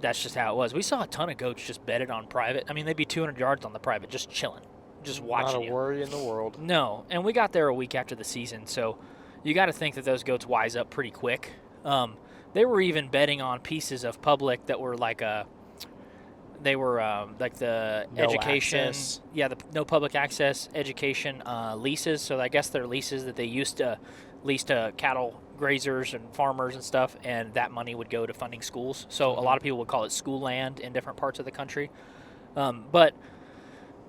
that's just how it was. We saw a ton of goats just bedded on private. I mean, they'd be 200 yards on the private, just chilling, just watching you. Not a worry in the world. No, and we got there a week after the season, so you got to think that those goats wise up pretty quick. They were even bedding on pieces of public that were like the No education, access. yeah, the no public access education leases. So I guess they're leases that they used to lease to cattle grazers and farmers and stuff, and that money would go to funding schools. So a lot of people would call it school land in different parts of the country. But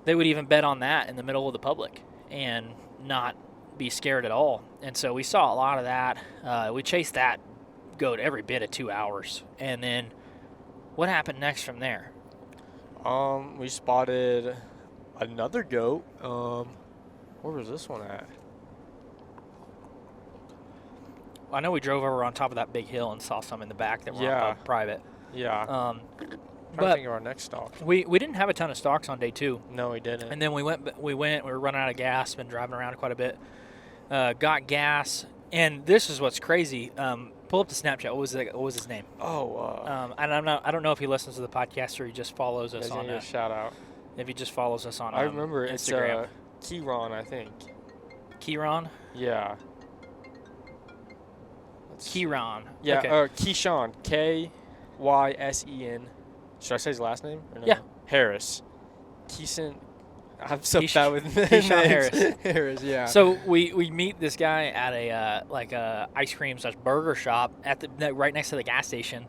they would even bet on that in the middle of the public and not be scared at all. And so we saw a lot of that. We chased that goat every bit of 2 hours. And then what happened next from there? We spotted another goat. Where was this one at? I know we drove over on top of that big hill and saw some in the back that were on private. Yeah. But I think of our next stalk. we didn't have a ton of stalks on day 2. No, we didn't. And then we were running out of gas, been driving around quite a bit. Got gas, and this is what's crazy. Pull up the Snapchat. What was his name? And I don't know if he listens to the podcast or he just follows us on a shout out. If he just follows us on I remember Instagram. It's Kieran, I think. Kieran? Yeah. Kieran. Yeah, Okay. Keyshawn. Kysen. Should I say his last name? Or no? Yeah. Harris. Keeson. I'm so bad with names. Keyshawn Harris. Harris, yeah. So we meet this guy at a ice cream / burger shop right next to the gas station,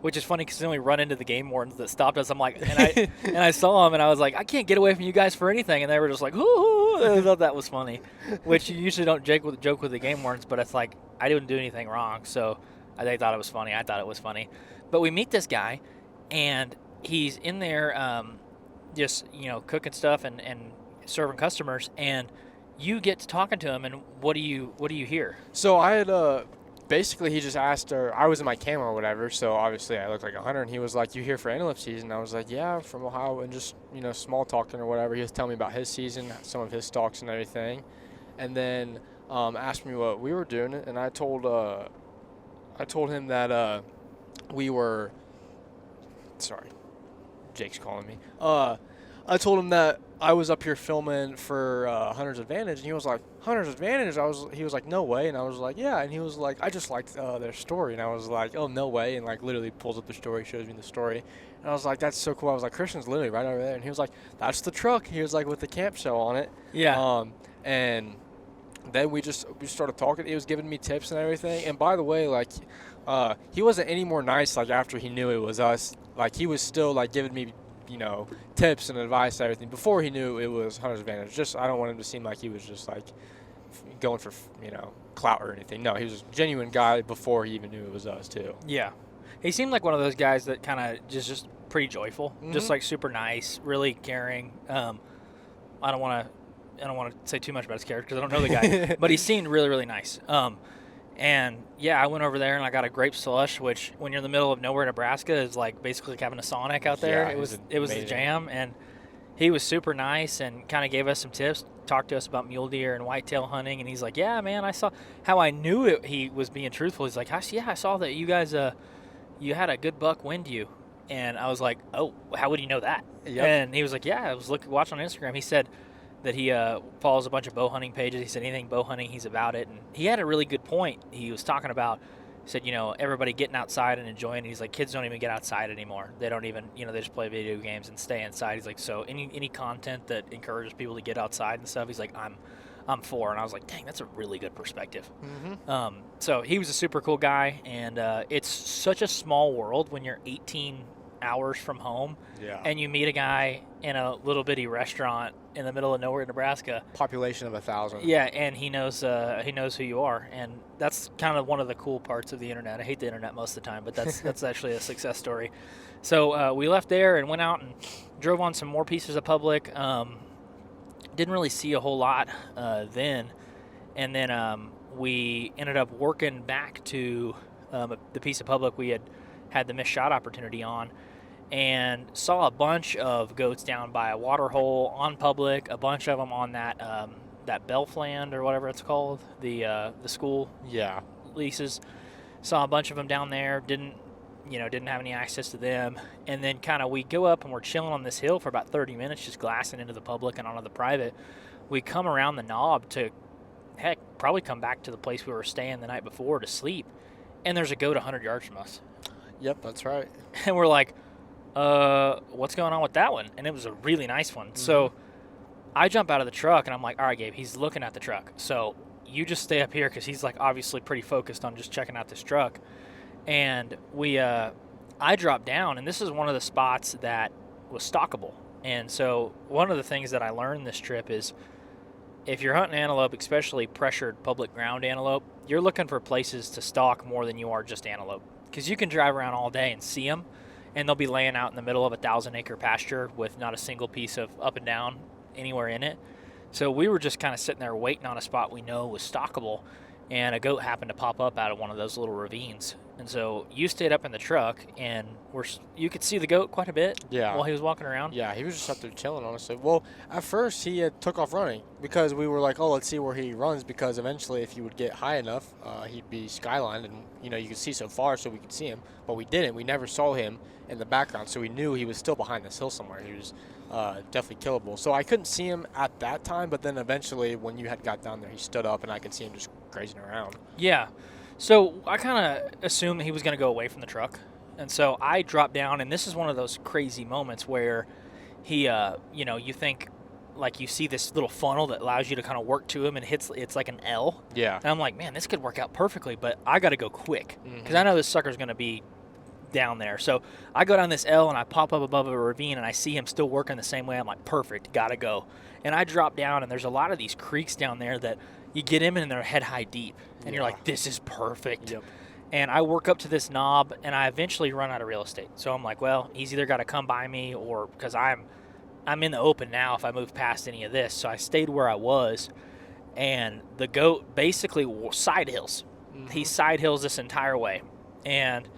which is funny because then we run into the game wardens that stopped us. I'm like, and I saw him and I was like, I can't get away from you guys for anything, and they were just like, ooh, I thought that was funny, which you usually don't joke with the game wardens, but it's like I didn't do anything wrong, so they thought it was funny. I thought it was funny, but we meet this guy, and he's in there. Just cooking stuff and serving customers, and you get to talking to him, and what do you hear? So I had basically he just asked her. I was in my camo or whatever, so obviously I looked like a hunter. And he was like, "You here for antelope season?" I was like, "Yeah, I'm from Ohio," and just small talking or whatever. He was telling me about his season, some of his stalks and everything, and then asked me what we were doing, and I told him that we were. Sorry, Jake's calling me. I told him that I was up here filming for Hunter's Advantage, and he was like, "Hunter's Advantage?" He was like, "No way," and I was like, "Yeah," and he was like, "I just liked their story," and I was like, "Oh, no way," and like literally pulls up the story, shows me the story, and I was like, "That's so cool." I was like, "Christian's literally right over there," and he was like, "That's the truck." He was like, with the camp show on it. Yeah. And then we started talking. He was giving me tips and everything. And by the way, like, he wasn't any more nice like after he knew it was us. Like, he was still like giving me, tips and advice and everything before he knew it was Hunter's Advantage. Just I don't want him to seem like he was just like going for clout or anything. No, he was a genuine guy before he even knew it was us too. Yeah. He seemed like one of those guys that kind of just pretty joyful, just like super nice, really caring. I don't want to say too much about his character because I don't know the guy, but he seemed really, really nice. And yeah, I went over there and I got a grape slush, which when you're in the middle of nowhere, Nebraska, is like basically like having a Sonic out there. Yeah, it was the jam, and he was super nice and kind of gave us some tips, talked to us about mule deer and whitetail hunting, and he's like, "Yeah, man, I saw how I knew it." He was being truthful. He's like, I saw that you guys you had a good buck wind you," and I was like, "Oh, how would you know that?" Yep. And he was like, "Yeah, I was watching on Instagram." He said that he follows a bunch of bow hunting pages. He said anything bow hunting, he's about it. And he had a really good point. He was talking about, he said, everybody getting outside and enjoying it. He's like, kids don't even get outside anymore. They don't even, they just play video games and stay inside. He's like, so any content that encourages people to get outside and stuff, he's like, I'm for. And I was like, dang, that's a really good perspective. Mm-hmm. So he was a super cool guy. And it's such a small world when you're 18 hours from home. Yeah. And you meet a guy in a little bitty restaurant in the middle of nowhere, Nebraska. Population of 1,000. Yeah, and he knows who you are, and that's kind of one of the cool parts of the internet. I hate the internet most of the time, but that's actually a success story. So we left there and went out and drove on some more pieces of public. Didn't really see a whole lot then, and then we ended up working back to the piece of public we had the missed shot opportunity on, and saw a bunch of goats down by a water hole on public, a bunch of them on that Belfland or whatever it's called, the school leases. Saw a bunch of them down there, didn't have any access to them. And then kind of we go up and we're chilling on this hill for about 30 minutes, just glassing into the public and onto the private. We come around the knob to, probably come back to the place we were staying the night before to sleep, and there's a goat 100 yards from us. Yep, that's right. And we're like, what's going on with that one? And it was a really nice one. Mm-hmm. So I jump out of the truck and I'm like, all right, Gabe, he's looking at the truck. So you just stay up here, because he's like obviously pretty focused on just checking out this truck. And I dropped down, and this is one of the spots that was stalkable. And so one of the things that I learned this trip is, if you're hunting antelope, especially pressured public ground antelope, you're looking for places to stalk more than you are just antelope. Because you can drive around all day and see them, and they'll be laying out in the middle of a 1,000-acre pasture with not a single piece of up and down anywhere in it. So we were just kind of sitting there waiting on a spot we know was stalkable, and a goat happened to pop up out of one of those little ravines. And so you stayed up in the truck, and you could see the goat quite a bit while he was walking around. Yeah, he was just up there chilling, honestly. Well, at first he took off running, because we were like, oh, let's see where he runs, because eventually if he would get high enough, he'd be skylined, and you could see so far, so we could see him. But we didn't. We never saw him in the background, so we knew he was still behind this hill somewhere. He was definitely killable. So I couldn't see him at that time, but then eventually when you had got down there, he stood up, and I could see him just grazing around. Yeah. So I kind of assumed he was going to go away from the truck. And so I dropped down, and this is one of those crazy moments where he, you think, like, you see this little funnel that allows you to kind of work to him, and it's like an L. Yeah. And I'm like, man, this could work out perfectly, but I got to go quick, because I know this sucker's going to be down there. So I go down this L, and I pop up above a ravine, and I see him still working the same way. I'm like, perfect, got to go. And I drop down, and there's a lot of these creeks down there that you get in and they're head high deep, and you're like, this is perfect. Yep. And I work up to this knob, and I eventually run out of real estate. So I'm like, well, he's either got to come by me, or because I'm in the open now if I move past any of this. So I stayed where I was, and the goat basically side hills. he side hills this entire way, and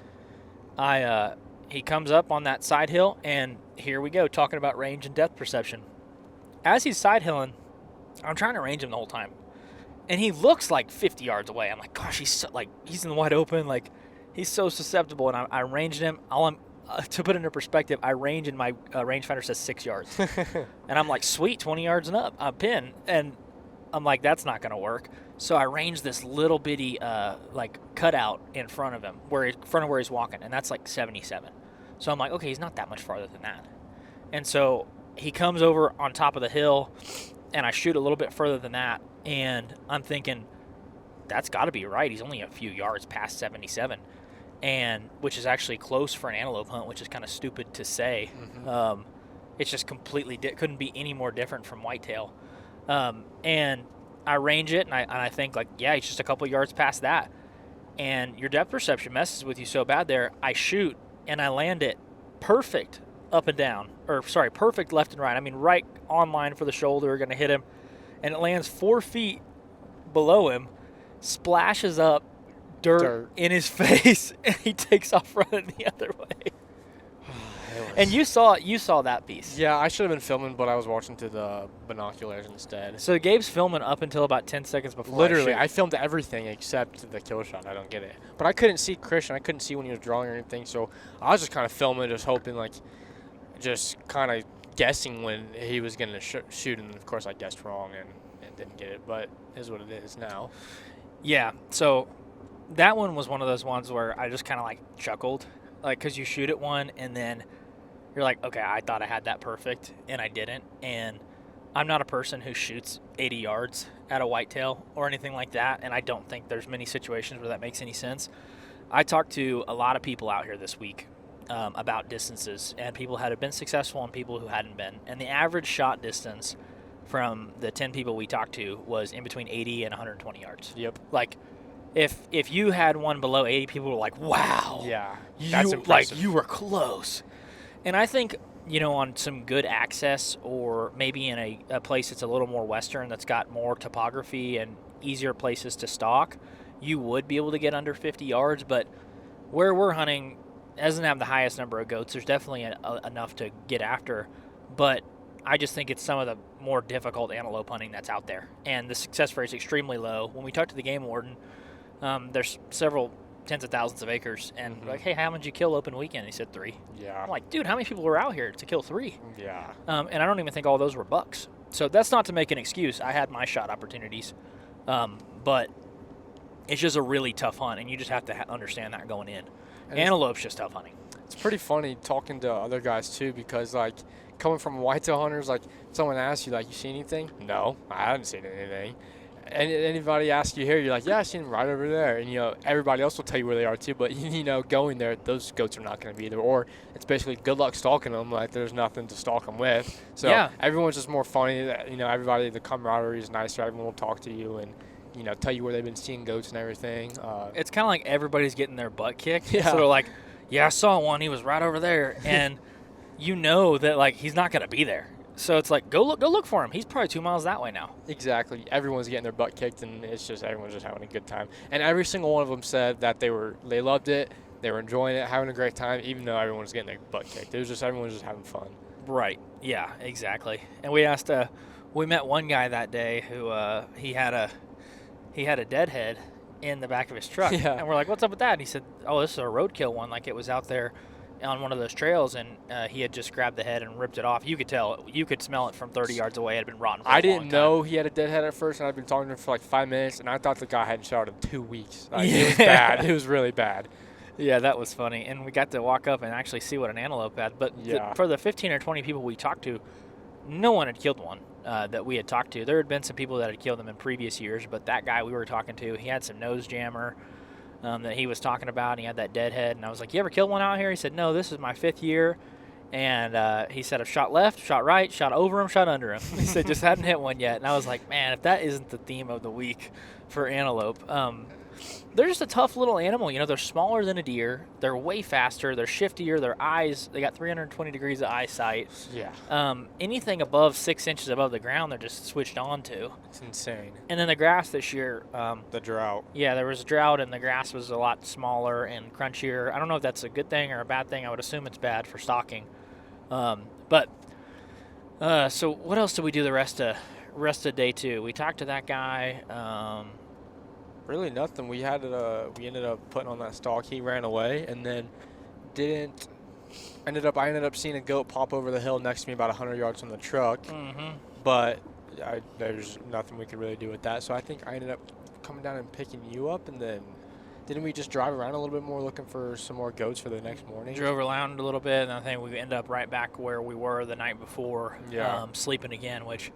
he comes up on that side hill, and here we go, talking about range and depth perception. As he's side hilling, I'm trying to range him the whole time, and he looks like 50 yards away. I'm like, gosh, he's in the wide open, like he's so susceptible, and I ranged him. To put it into perspective, I range, and my rangefinder says 6 yards, and I'm like, sweet, 20 yards and up, a pin, and I'm like, that's not going to work. So I ranged this little bitty cutout in front of him, where he's walking, and that's like 77. So I'm like, okay, he's not that much farther than that. And so he comes over on top of the hill, and I shoot a little bit further than that, and I'm thinking, that's got to be right. He's only a few yards past 77, and which is actually close for an antelope hunt, which is kind of stupid to say. Mm-hmm. It's just completely couldn't be any more different from whitetail. And I range it, and I think, like, yeah, he's just a couple yards past that. And your depth perception messes with you so bad there. I shoot, and I land it perfect up and down. Perfect left and right. I mean, right on line for the shoulder, going to hit him. And it lands 4 feet below him, splashes up dirt in his face, and he takes off running the other way. And you saw that piece. Yeah, I should have been filming, but I was watching through the binoculars instead. So Gabe's filming up until about 10 seconds before. Literally, I filmed everything except the kill shot. I don't get it. But I couldn't see Christian. I couldn't see when he was drawing or anything. So I was just kind of filming, just hoping, just kind of guessing when he was going to shoot. And, of course, I guessed wrong and didn't get it. But it is what it is now. Yeah, so that one was one of those ones where I just kind of, chuckled. Because you shoot at one, and then you're like, okay, I thought I had that perfect, and I didn't. And I'm not a person who shoots 80 yards at a whitetail or anything like that, and I don't think there's many situations where that makes any sense. I talked to a lot of people out here this week about distances, and people had been successful and people who hadn't been. And the average shot distance from the 10 people we talked to was in between 80 and 120 yards. Yep. If you had one below 80, people were like, wow. Yeah, that's impressive. You were close. And I think, on some good access, or maybe in a place that's a little more western, that's got more topography and easier places to stalk, you would be able to get under 50 yards. But where we're hunting doesn't have the highest number of goats. There's definitely enough to get after. But I just think it's some of the more difficult antelope hunting that's out there. And the success rate is extremely low. When we talked to the game warden, there's several tens of thousands of acres, and like, hey, how many did you kill open weekend? He said 3. Yeah. I'm like, dude, how many people were out here to kill 3? Yeah. And I don't even think all those were bucks. So that's not to make an excuse. I had my shot opportunities, but it's just a really tough hunt, and you just have to understand that going in. And antelope's just tough hunting. It's pretty funny talking to other guys too, because coming from whitetail hunters, someone asks you, you see anything? No, I haven't seen anything. And anybody asks you here, you're like, yeah, I seen them right over there. And, everybody else will tell you where they are too. But, going there, those goats are not going to be there. Or it's basically good luck stalking them. There's nothing to stalk them with. So yeah. Everyone's just more funny. Everybody, the camaraderie is nicer. Everyone will talk to you and, tell you where they've been seeing goats and everything. It's kind of like everybody's getting their butt kicked. Yeah. So they're like, yeah, I saw one. He was right over there. And that, he's not going to be there. So it's like, go look for him. He's probably 2 miles that way now. Exactly. Everyone's getting their butt kicked, and it's just everyone's just having a good time. And every single one of them said that they loved it, they were enjoying it, having a great time, even though everyone was getting their butt kicked. It was just everyone was just having fun. Right. Yeah. Exactly. And we met one guy that day who he had a deadhead in the back of his truck, yeah. And we're like, what's up with that? And he said, oh, this is a roadkill one. It was out there on one of those trails, and he had just grabbed the head and ripped it off. You could tell. You could smell it from 30 yards away. It had been rotten for a long time. I didn't know he had a dead head at first, and I'd been talking to him for 5 minutes, and I thought the guy hadn't showered in 2 weeks. It was bad. It was really bad. Yeah, that was funny. And we got to walk up and actually see what an antelope had. But for the 15 or 20 people we talked to, no one had killed one that we had talked to. There had been some people that had killed them in previous years, but that guy we were talking to, he had some nose jammer that he was talking about, and he had that deadhead. And I was like, you ever killed one out here? He said, no, this is my 5th year. And he said, I've shot left, shot right, shot over him, shot under him. He said, just hadn't hit one yet. And I was like, man, if that isn't the theme of the week for antelope. they're just a tough little animal. They're smaller than a deer. They're way faster. They're shiftier. Their eyes, they got 320 degrees of eyesight. Yeah. Anything above 6 inches above the ground, they're just switched on to. It's insane. And then the grass this year. The drought. Yeah, there was a drought, and the grass was a lot smaller and crunchier. I don't know if that's a good thing or a bad thing. I would assume it's bad for stalking. So what else did we do the rest of day 2? We talked to that guy. Really nothing. We ended up putting on that stalk. He ran away, and then I ended up seeing a goat pop over the hill next to me about 100 yards from the truck. Mm-hmm. But there's nothing we could really do with that. So I think I ended up coming down and picking you up, and then didn't we just drive around a little bit more looking for some more goats for the next morning? Drove around a little bit, and I think we ended up right back where we were the night before, sleeping again, which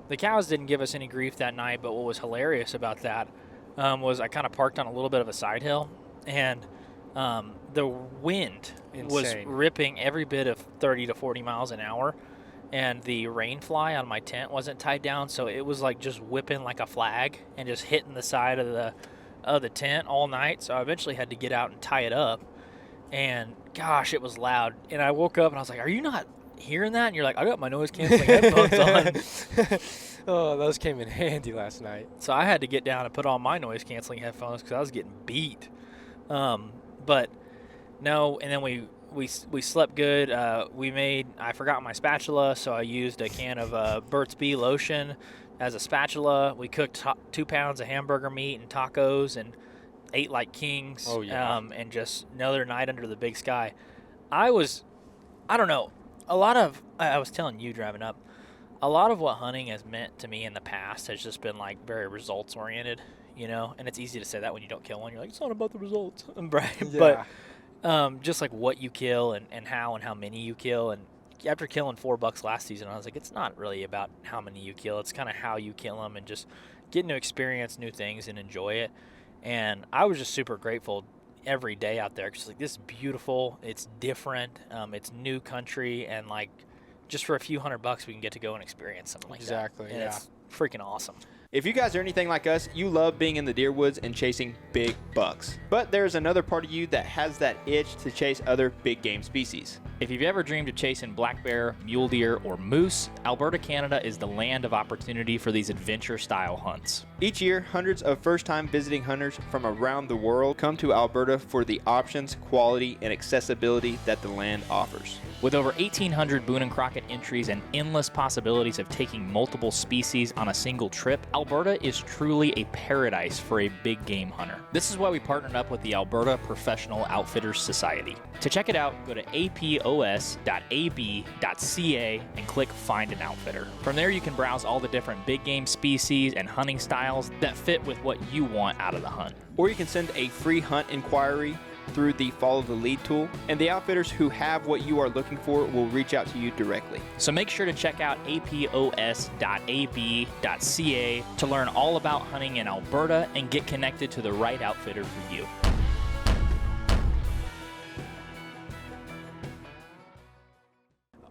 the cows didn't give us any grief that night. But what was hilarious about that was I kind of parked on a little bit of a side hill, and the wind was ripping every bit of 30 to 40 miles an hour, and the rain fly on my tent wasn't tied down, so it was like just whipping like a flag and just hitting the side of the tent all night. So I eventually had to get out and tie it up, and gosh, it was loud. And I woke up and I was like, "Are you not hearing that?" And you're like, "I got my noise canceling headphones on." Oh, those came in handy last night. So I had to get down and put on my noise canceling headphones because I was getting beat. But no, and then we slept good. I forgot my spatula, so I used a can of Burt's Bee lotion as a spatula. We cooked 2 pounds of hamburger meat and tacos and ate like kings. Oh, yeah. And just another night under the big sky. I don't know, I was telling you driving up, a lot of what hunting has meant to me in the past has just been like very results oriented, and it's easy to say that when you don't kill one. You're like, it's not about the results, right? Yeah. But just like what you kill and how many you kill. And after killing 4 bucks last season, I was like, it's not really about how many you kill. It's kind of how you kill them and just getting to experience new things and enjoy it. And I was just super grateful every day out there because like, this is beautiful. It's different. It's new country, and like just for a few $100 we can get to go and experience something like that. Exactly. And yeah. it's freaking awesome. If you guys are anything like us, you love being in the deer woods and chasing big bucks. But there's another part of you that has that itch to chase other big game species. If you've ever dreamed of chasing black bear, mule deer, or moose, Alberta, Canada is the land of opportunity for these adventure-style hunts. Each year, hundreds of first-time visiting hunters from around the world come to Alberta for the options, quality, and accessibility that the land offers. With over 1,800 Boone and Crockett entries and endless possibilities of taking multiple species on a single trip, Alberta is truly a paradise for a big game hunter. This is why we partnered up with the Alberta Professional Outfitters Society. To check it out, go to apos.ab.ca and click Find an Outfitter. From there, you can browse all the different big game species and hunting styles that fit with what you want out of the hunt. Or you can send a free hunt inquiry through the Follow the Lead tool, and the outfitters who have what you are looking for will reach out to you directly. So make sure to check out apos.ab.ca to learn all about hunting in Alberta and get connected to the right outfitter for you.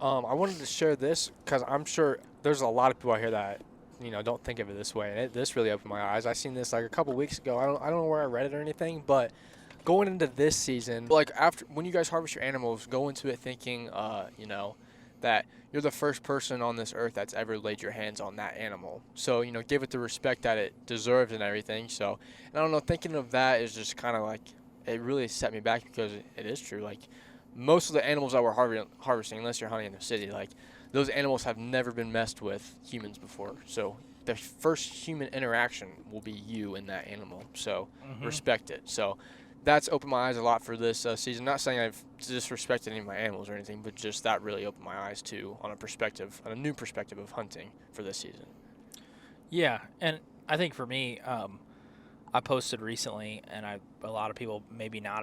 I wanted to share this because I'm sure there's a lot of people out here that don't think of it this way, and this really opened my eyes. I seen this like a couple weeks ago. I don't know where I read it or anything, but going into this season, like after when you guys harvest your animals, go into it thinking, that you're the first person on this earth that's ever laid your hands on that animal. So, give it the respect that it deserves and everything. So, and I don't know, thinking of that is just kind of like, it really set me back because it is true. Like, most of the animals that we're harvesting, unless you're hunting in the city, like, those animals have never been messed with humans before. So, the first human interaction will be you and that animal. So, respect it. So, that's opened my eyes a lot for this season. Not saying I've disrespected any of my animals or anything, but just that really opened my eyes too on a new perspective of hunting for this season. Yeah, and I think for me, I posted recently, and a lot of people maybe not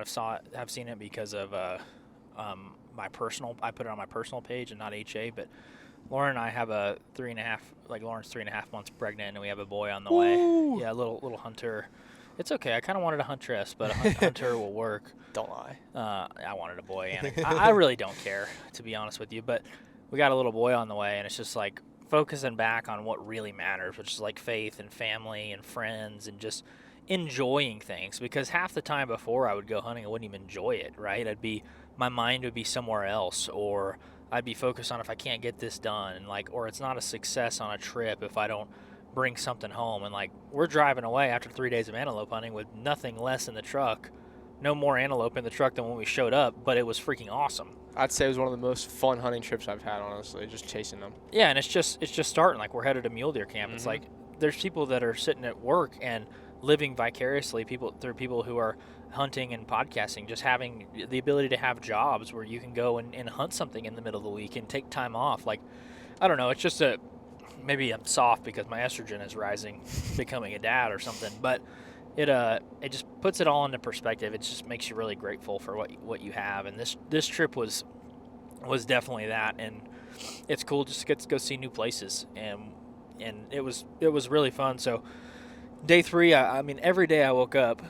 have seen it because of my personal. I put it on my personal page and not HA, but Lauren and I have a 3.5. Like Lauren's 3.5 months pregnant, and we have a boy on the way. Yeah, little hunter. It's okay. I kind of wanted a huntress, but a hunter will work. Don't lie. I wanted a boy, and I really don't care, to be honest with you. But we got a little boy on the way, and it's just like focusing back on what really matters, which is like faith and family and friends and just enjoying things, because half the time before I would go hunting, I wouldn't even enjoy it, right? My mind would be somewhere else, or I'd be focused on if I can't get this done, and or it's not a success on a trip if I don't bring something home. And we're driving away after 3 days of antelope hunting with nothing less in the truck, no more antelope in the truck than when we showed up, but it was freaking awesome. I'd say it was one of the most fun hunting trips I've had, honestly, just chasing them. Yeah, and it's just starting. We're headed to mule deer camp. Mm-hmm. It's there's people that are sitting at work and living vicariously through people who are hunting and podcasting, just having the ability to have jobs where you can go and hunt something in the middle of the week and take time off. I don't know, it's just maybe I'm soft because my estrogen is rising, becoming a dad or something, but it just puts it all into perspective. It just makes you really grateful for what you have, and this trip was definitely that, and it's cool just to get to go see new places, and it was really fun. So day 3, I mean, every day I woke up,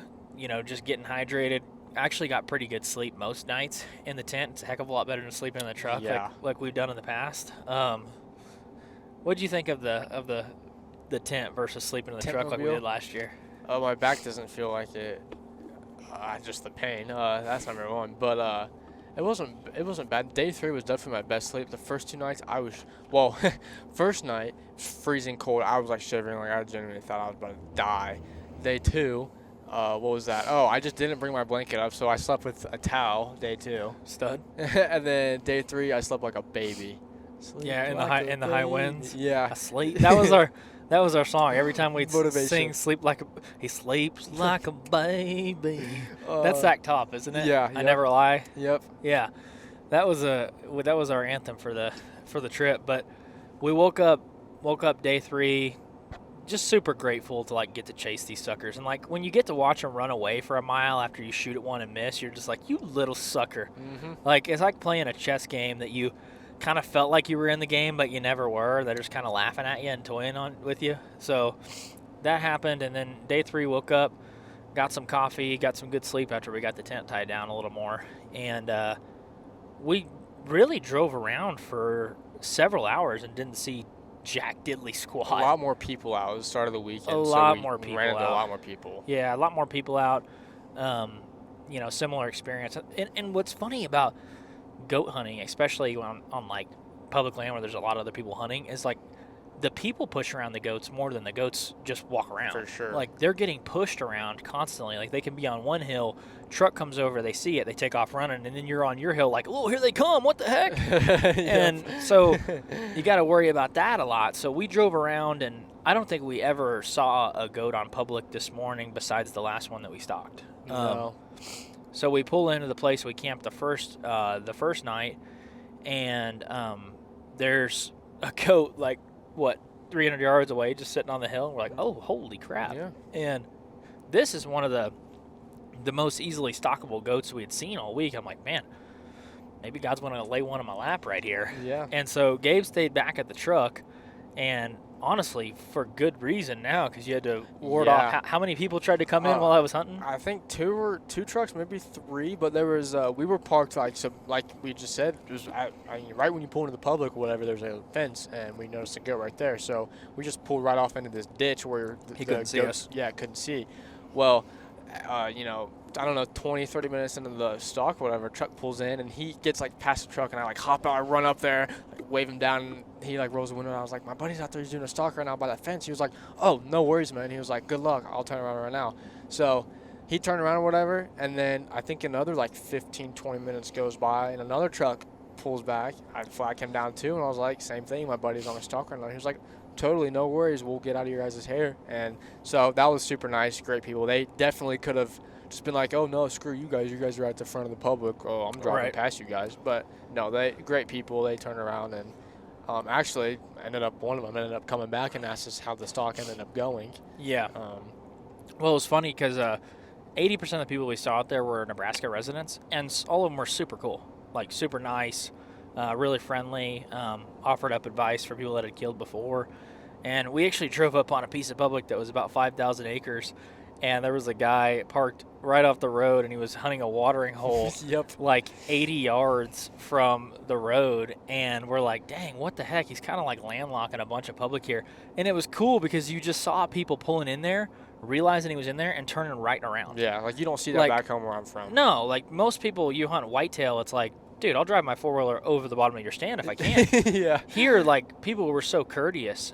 just getting hydrated. I actually got pretty good sleep most nights in the tent. It's a heck of a lot better than sleeping in the truck, like we've done in the past. What did you think of the tent versus sleeping in the truck like we did last year? Oh, my back doesn't feel like it. Just the pain. That's number one. But it wasn't bad. Day 3 was definitely my best sleep. The first 2 nights first night freezing cold. I was shivering. I genuinely thought I was about to die. Day 2, what was that? Oh, I just didn't bring my blanket up, so I slept with a towel. Day 2, stud. and then day 3, I slept like a baby. Sleep in the high winds. Yeah, asleep. That was our song. Every time we'd sing he sleeps like a baby. That's Zach Top, isn't it? Yeah. I Never Lie. Yep. Yeah. That was our anthem for the trip. But we woke up day 3, just super grateful to get to chase these suckers. And when you get to watch them run away for a mile after you shoot at one and miss, you're just you little sucker. Mm-hmm. It's like playing a chess game that you kind of felt like you were in the game, but you never were. They're just kind of laughing at you and toying with you. So that happened, and then day 3 woke up, got some coffee, got some good sleep after we got the tent tied down a little more, and we really drove around for several hours and didn't see jack diddly squat. A lot more people out. It was the start of the weekend. A lot more people ran into out. A lot more people. Yeah, a lot more people out. Similar experience. And what's funny about goat hunting, especially on public land where there's a lot of other people hunting, is the people push around the goats more than the goats just walk around. For sure. They're getting pushed around constantly. They can be on one hill, truck comes over, they see it, they take off running, and then you're on your hill oh, here they come, what the heck? And so you got to worry about that a lot. So we drove around, and I don't think we ever saw a goat on public this morning besides the last one that we stalked. No. So we pull into the place we camped the first night, and there's a goat 300 yards away, just sitting on the hill. And we're oh, holy crap! Yeah. And this is one of the most easily stockable goats we had seen all week. I'm man, maybe God's going to lay one on my lap right here. Yeah. And so Gabe stayed back at the truck, and honestly, for good reason now, because you had to ward off. How many people tried to come in while I was hunting? I think two trucks, maybe 3, but there was we were parked like we just said. It was, right when you pull into the public or whatever, there's a fence, and we noticed a goat right there. So we just pulled right off into this ditch where he couldn't see us. Yeah, couldn't see. Well, I don't know, 20, 30 minutes into the stalk or whatever, truck pulls in, and he gets past the truck, and I hop out, I run up there, wave him down, and he rolls the window, and I was my buddy's out there, he's doing a stalk right now by that fence. He was oh, no worries, man. He was good luck, I'll turn around right now. So he turned around or whatever, and then I think another 15, 20 minutes goes by, and another truck pulls back. I flag him down too, and I was same thing, my buddy's on a stalk right now. He was totally no worries, we'll get out of your guys' hair. And so that was super nice, great people. They definitely could have just been oh no, screw you guys are at the front of the public, oh, I'm driving past you guys. But no, they great people. They turned around and actually one of them ended up coming back and asked us how the stalk ended up going. Yeah. Well, it was funny because 80% of the people we saw out there were Nebraska residents, and all of them were super cool, super nice, really friendly, offered up advice for people that had killed before. And we actually drove up on a piece of public that was about 5,000 acres, and there was a guy parked right off the road, and he was hunting a watering hole Yep. 80 yards from the road, and we're dang, what the heck? He's kind of landlocking a bunch of public here. And it was cool because you just saw people pulling in there realizing he was in there and turning right around. Yeah, like you don't see that Like, back home where I'm from. No, like most people, you hunt whitetail, it's like, dude, I'll drive my 4-wheeler over the bottom of your stand if I can. Yeah. Here, like, people were so courteous.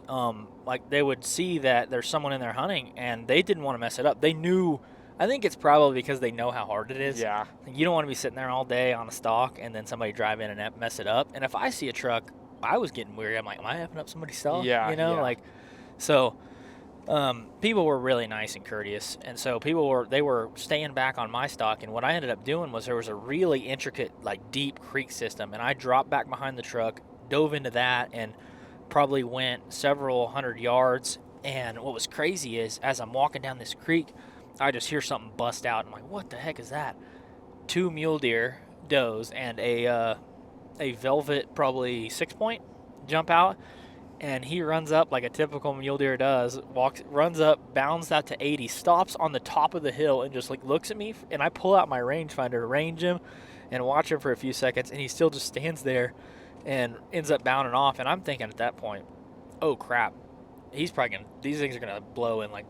Like, they would see that there's someone in there hunting, and they didn't want to mess it up. They knew, I think it's probably because they know how hard it is. Yeah. You don't want to be sitting there all day on a stalk and then somebody drive in and mess it up. And if I see a truck, I was getting weary. I'm like, am I effing up somebody's stalk? Yeah, You know, yeah. like, so people were really nice and courteous. And so they were staying back on my stalk. And what I ended up doing was there was a really intricate, like, deep creek system. And I dropped back behind the truck, dove into that, and probably went several hundred yards. And what was crazy is as I'm walking down this creek, I just hear something bust out. I'm like, what the heck is that? 2 mule deer does and a velvet, probably 6-point, jump out. And he runs up like a typical mule deer does, runs up, bounds out to 80, stops on the top of the hill and just like looks at me. And I pull out my rangefinder to range him and watch him for a few seconds. And he still just stands there and ends up bounding off. And I'm thinking at that point, oh crap, these things are going to blow and like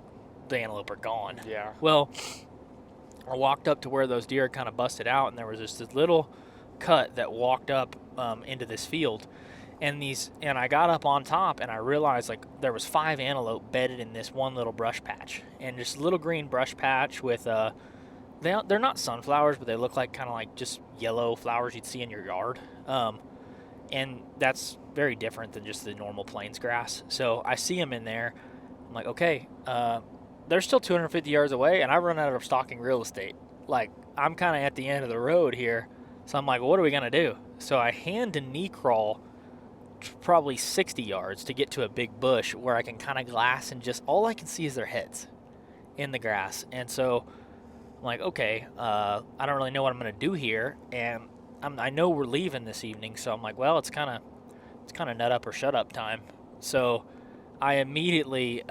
the antelope are gone. Yeah. Well, I walked up to where those deer kind of busted out, and there was just this little cut that walked up into this field. And I got up on top, and I realized like there was 5 antelope bedded in this one little brush patch, and just a little green brush patch with they're not sunflowers, but they look like kind of like just yellow flowers you'd see in your yard. And that's very different than just the normal plains grass. So I see them in there. I'm like, okay, they're still 250 yards away, and I run out of stalking real estate. Like, I'm kind of at the end of the road here. So I'm like, what are we going to do? So I hand and knee crawl probably 60 yards to get to a big bush where I can kind of glass, and just all I can see is their heads in the grass. And so I'm like, okay, I don't really know what I'm going to do here. And I know we're leaving this evening. So I'm like, well, it's kind of nut up or shut up time. So I immediately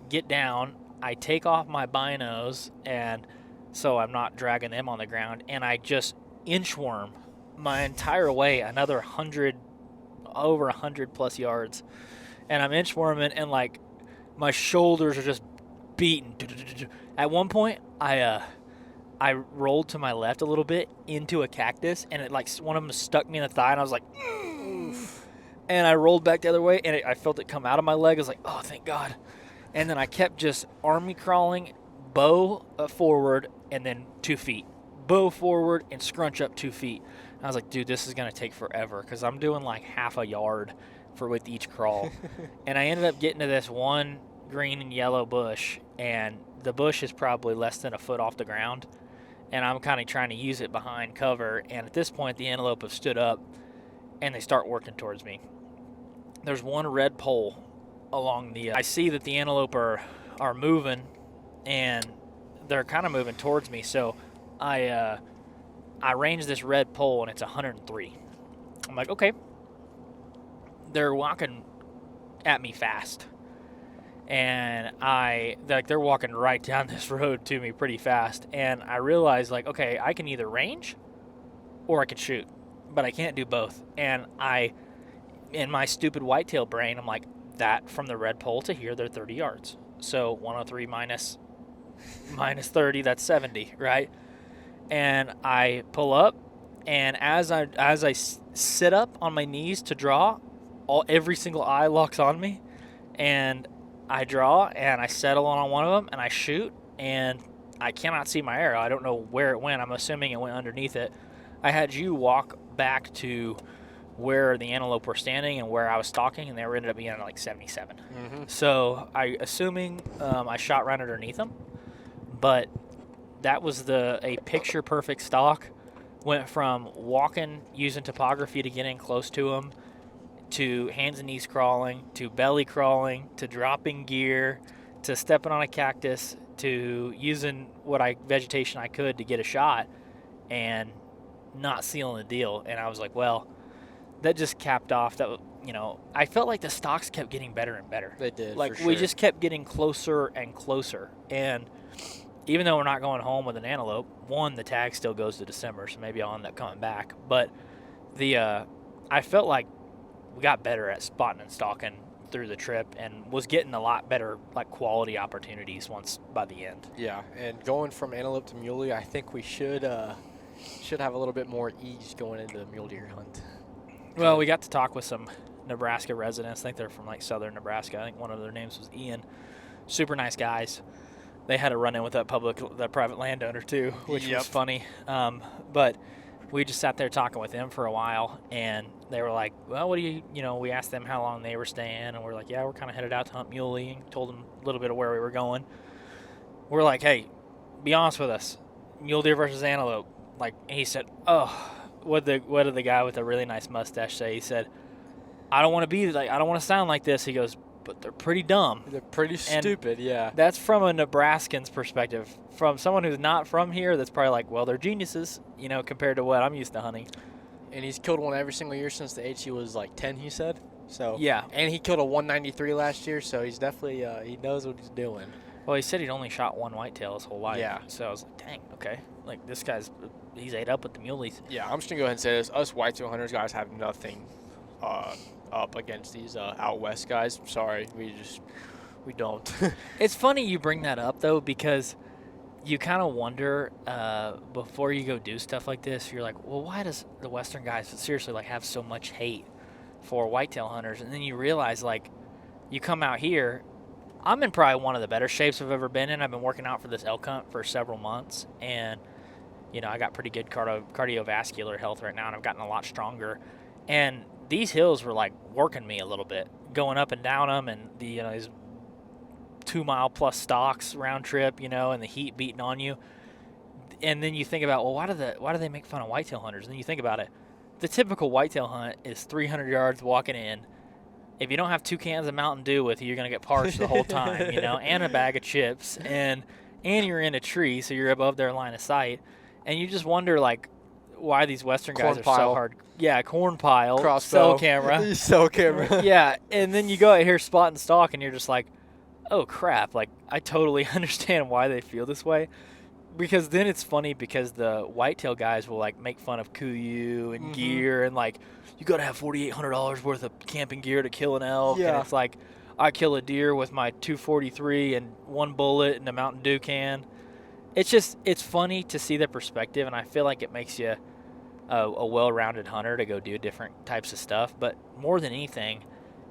get down. I take off my binos, and so I'm not dragging them on the ground, and I just inchworm my entire way another over 100 plus yards, and I'm inchworming, and like my shoulders are just beating. At one point, I rolled to my left a little bit into a cactus, and it like one of them stuck me in the thigh, and I was like, and I rolled back the other way, and I felt it come out of my leg. I was like, oh, thank God. And then I kept just army crawling, bow forward, and then 2 feet. Bow forward and scrunch up 2 feet. And I was like, dude, this is going to take forever because I'm doing like half a yard with each crawl. And I ended up getting to this one green and yellow bush, and the bush is probably less than a foot off the ground. And I'm kind of trying to use it behind cover. And at this point, the antelope have stood up, and they start working towards me. There's one red pole along I see that the antelope are moving, and they're kind of moving towards me. So I range this red pole, and it's 103. I'm like, okay. They're walking at me fast, and they're walking right down this road to me pretty fast. And I realized, like, okay, I can either range or I can shoot, but I can't do both. And in my stupid whitetail brain, I'm like, that from the red pole to here, they're 30 yards. So 103 minus 30, that's 70, right? And I pull up, and as I sit up on my knees to draw, every single eye locks on me, and I draw, and I settle on one of them, and I shoot, and I cannot see my arrow. I don't know where it went. I'm assuming it went underneath it. I had you walk back to where the antelope were standing and where I was stalking, and they ended up being at like 77. Mm-hmm. So assuming I shot right underneath them, but that was a picture perfect stalk. Went from walking, using topography to get in close to them, to hands and knees crawling, to belly crawling, to dropping gear, to stepping on a cactus, to using vegetation I could to get a shot, and not sealing the deal. And I was like, well, that just capped off that. I felt like the stalks kept getting better and better. They did. Like, for sure. we just kept getting closer and closer. And even though we're not going home with an antelope, the tag still goes to December, so maybe I'll end up coming back. But I felt like we got better at spotting and stalking through the trip and was getting a lot better like quality opportunities once by the end. Yeah, and going from antelope to muley, I think we should have a little bit more ease going into the mule deer hunt. Well, we got to talk with some Nebraska residents. I think they're from like southern Nebraska. I think one of their names was Ian. Super nice guys. They had a run-in with that private landowner too, which was funny. But we just sat there talking with them for a while, and they were like, well, what do you we asked them how long they were staying, and we're like, yeah, we're kind of headed out to hunt muley, and told them a little bit of where we were going. We're like, hey, be honest with us, mule deer versus antelope. Like, he said, oh, what did the guy with the really nice mustache say? He said, I don't want to sound like this. He goes, but they're pretty dumb. They're pretty stupid, yeah. That's from a Nebraskan's perspective. From someone who's not from here, that's probably like, well, they're geniuses, compared to what I'm used to hunting. And he's killed one every single year since the age he was like 10, he said. So yeah. And he killed a 193 last year, so he's definitely he knows what he's doing. Well, he said he'd only shot one whitetail his whole life. Yeah. So I was like, dang, okay. Like, this he's ate up with the muleys. Yeah, I'm just going to go ahead and say this. Us whitetail hunters guys have nothing up against these out west guys. I'm sorry. We don't. It's funny you bring that up, though, because you kind of wonder before you go do stuff like this, you're like, well, why does the western guys seriously like have so much hate for whitetail hunters? And then you realize, like, you come out here, I'm in probably one of the better shapes I've ever been in. I've been working out for this elk hunt for several months, and I got pretty good cardiovascular health right now, and I've gotten a lot stronger. And these hills were like working me a little bit, going up and down them, and these 2 mile plus stalks round trip, and the heat beating on you. And then you think about, well, why do they make fun of whitetail hunters? And then you think about it. The typical whitetail hunt is 300 yards walking in. If you don't have 2 cans of Mountain Dew with you, you're going to get parched the whole time, and a bag of chips, and you're in a tree, so you're above their line of sight. And you just wonder, like, why these Western guys are so hard. Yeah, corn pile, crossbow, cell camera. Cell camera. Yeah, and then you go out here spot and stalk, and you're just like, oh, crap. Like, I totally understand why they feel this way. Because then it's funny because the whitetail guys will, like, make fun of KUIU and gear and, like, you got to have $4,800 worth of camping gear to kill an elk. Yeah. And it's like, I kill a deer with my 243 and 1 bullet and a Mountain Dew can. It's funny to see the perspective, and I feel like it makes you a well-rounded hunter to go do different types of stuff. But more than anything,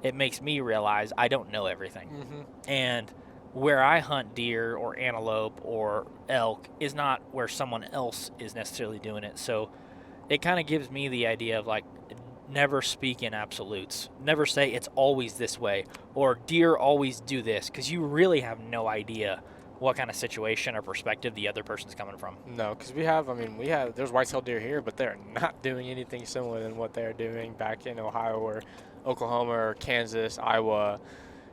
it makes me realize I don't know everything. And where I hunt deer or antelope or elk is not where someone else is necessarily doing it. So it kind of gives me the idea of, like, never speak in absolutes. Never say it's always this way or deer always do this, because you really have no idea what kind of situation or perspective the other person's coming from. No, because there's whitetail deer here, but they're not doing anything similar than what they're doing back in Ohio or Oklahoma or Kansas, Iowa,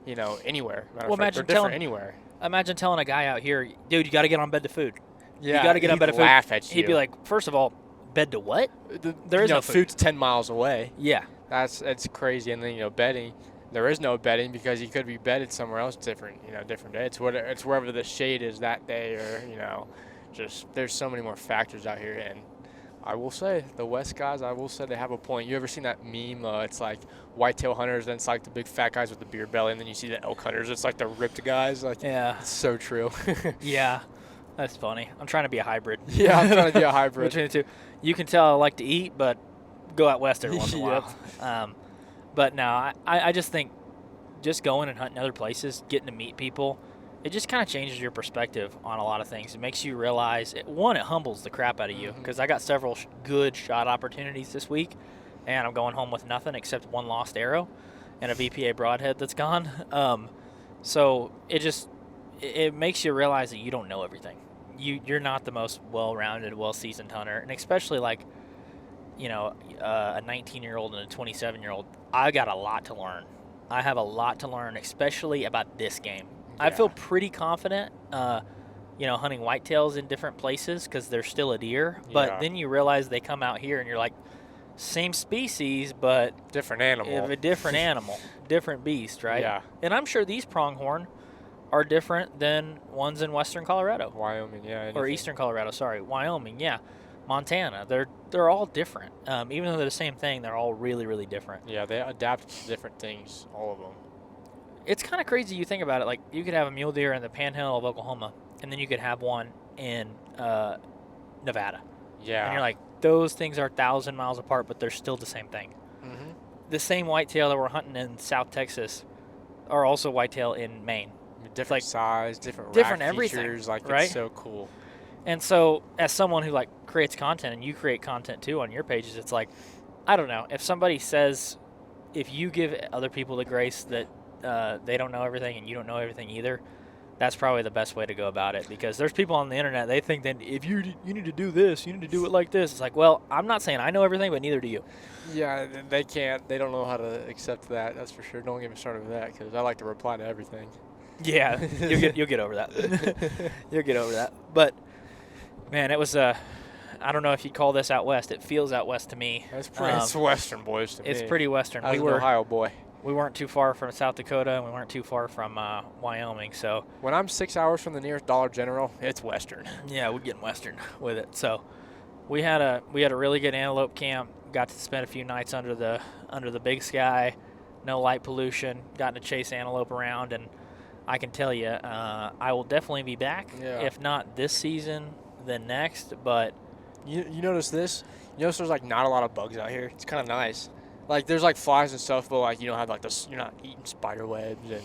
anywhere. Well, imagine telling a guy out here, dude, you got to get on bed to food. Yeah, you got to get on bed to food. Laugh at you. He'd be like, first of all, bed to what? There is no food. Food's 10 miles away. Yeah. It's crazy. And then, bedding. There is no bedding because you could be bedded somewhere else different day. It's wherever the shade is that day, or, just there's so many more factors out here. And I will say, the West guys, they have a point. You ever seen that meme? It's like whitetail hunters, then it's like the big fat guys with the beer belly, and then you see the elk hunters. It's like the ripped guys. Like, yeah. It's so true. Yeah. That's funny. I'm trying to be a hybrid. Yeah, I'm trying to be a hybrid. Between the two. You can tell I like to eat, but go out west every once in a while. But no, I just think just going and hunting other places, getting to meet people, it just kind of changes your perspective on a lot of things. It makes you realize, it humbles the crap out of you, because I got several good shot opportunities this week, and I'm going home with nothing except 1 lost arrow and a VPA broadhead that's gone. So it makes you realize that you don't know everything. You're not the most well-rounded, well-seasoned hunter, and especially like, a 19-year-old and a 27-year-old, I got a lot to learn. I have a lot to learn, especially about this game. Yeah. I feel pretty confident, hunting whitetails in different places because they're still a deer. But then you realize they come out here and you're like, same species, but different animal. A different animal, different beast, right? Yeah. And I'm sure these pronghorn are different than ones in western Colorado. Wyoming, yeah. Anything. Or eastern Colorado, sorry. Wyoming, yeah. Montana, they're all different. Even though they're the same thing, they're all really, really different. Yeah, they adapt to different things, all of them. it's kind of crazy. You think about it. Like, you could have a mule deer in the panhandle of Oklahoma, and then you could have one in Nevada. Yeah. And you're like, those things are 1,000 miles apart, but they're still the same thing. Mm-hmm. The same whitetail that we're hunting in South Texas are also whitetail in Maine. Different size, different everything, features. Like, right? it's so cool. And so, as someone who like creates content, and you create content too on your pages, it's like, I don't know, if somebody says, if you give other people the grace that they don't know everything and you don't know everything either, that's probably the best way to go about it. Because there's people on the internet, they think that if you need to do this, you need to do it like this. It's like, well, I'm not saying I know everything, but neither do you. Yeah, they can't. They don't know how to accept that. That's for sure. Don't get me started with that, because I like to reply to everything. Yeah, you'll get over that. You'll get over that. But man, it was I don't know if you'd call this out west. It feels out west to me. That's pretty. It's Western boys to me. It's pretty Western. I was an Ohio boy. We weren't too far from South Dakota, and we weren't too far from Wyoming. So when I'm 6 hours from the nearest Dollar General, it's Western. Yeah, we're getting Western with it. So we had a really good antelope camp. Got to spend a few nights under the big sky, no light pollution. Got to chase antelope around, and I can tell you, I will definitely be back. Yeah. If not this season, then next. But you notice this? You notice there's like not a lot of bugs out here. It's kind of nice. Like, there's like flies and stuff, but like you don't have like this. You're not eating spider webs and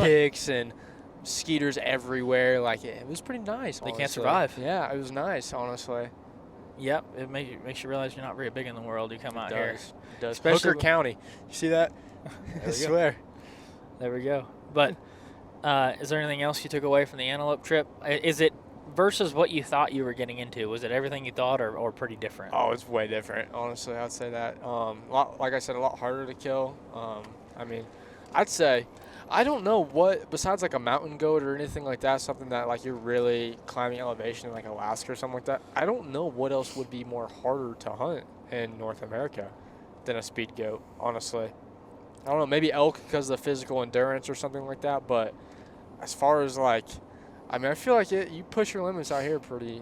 ticks and mosquitoes everywhere. Like, it was pretty nice. They can't honestly. survive. Yeah, it was nice, honestly. Yep, it makes you realize you're not very big in the world. You come out here. It does. Especially Hooker County. You see that? I swear. There we go. But is there anything else you took away from the antelope trip? Is it versus what you thought you were getting into? Was it everything you thought, or pretty different? Oh, it's way different. Honestly, I'd say that. Like I said, a lot harder to kill. I mean, I'd say, I don't know what, besides like a mountain goat or anything like that, something that like you're really climbing elevation in like Alaska or something like that, I don't know what else would be more harder to hunt in North America than a speed goat, honestly. I don't know, maybe elk because of the physical endurance or something like that, but as far as like, I mean, I feel like you push your limits out here pretty.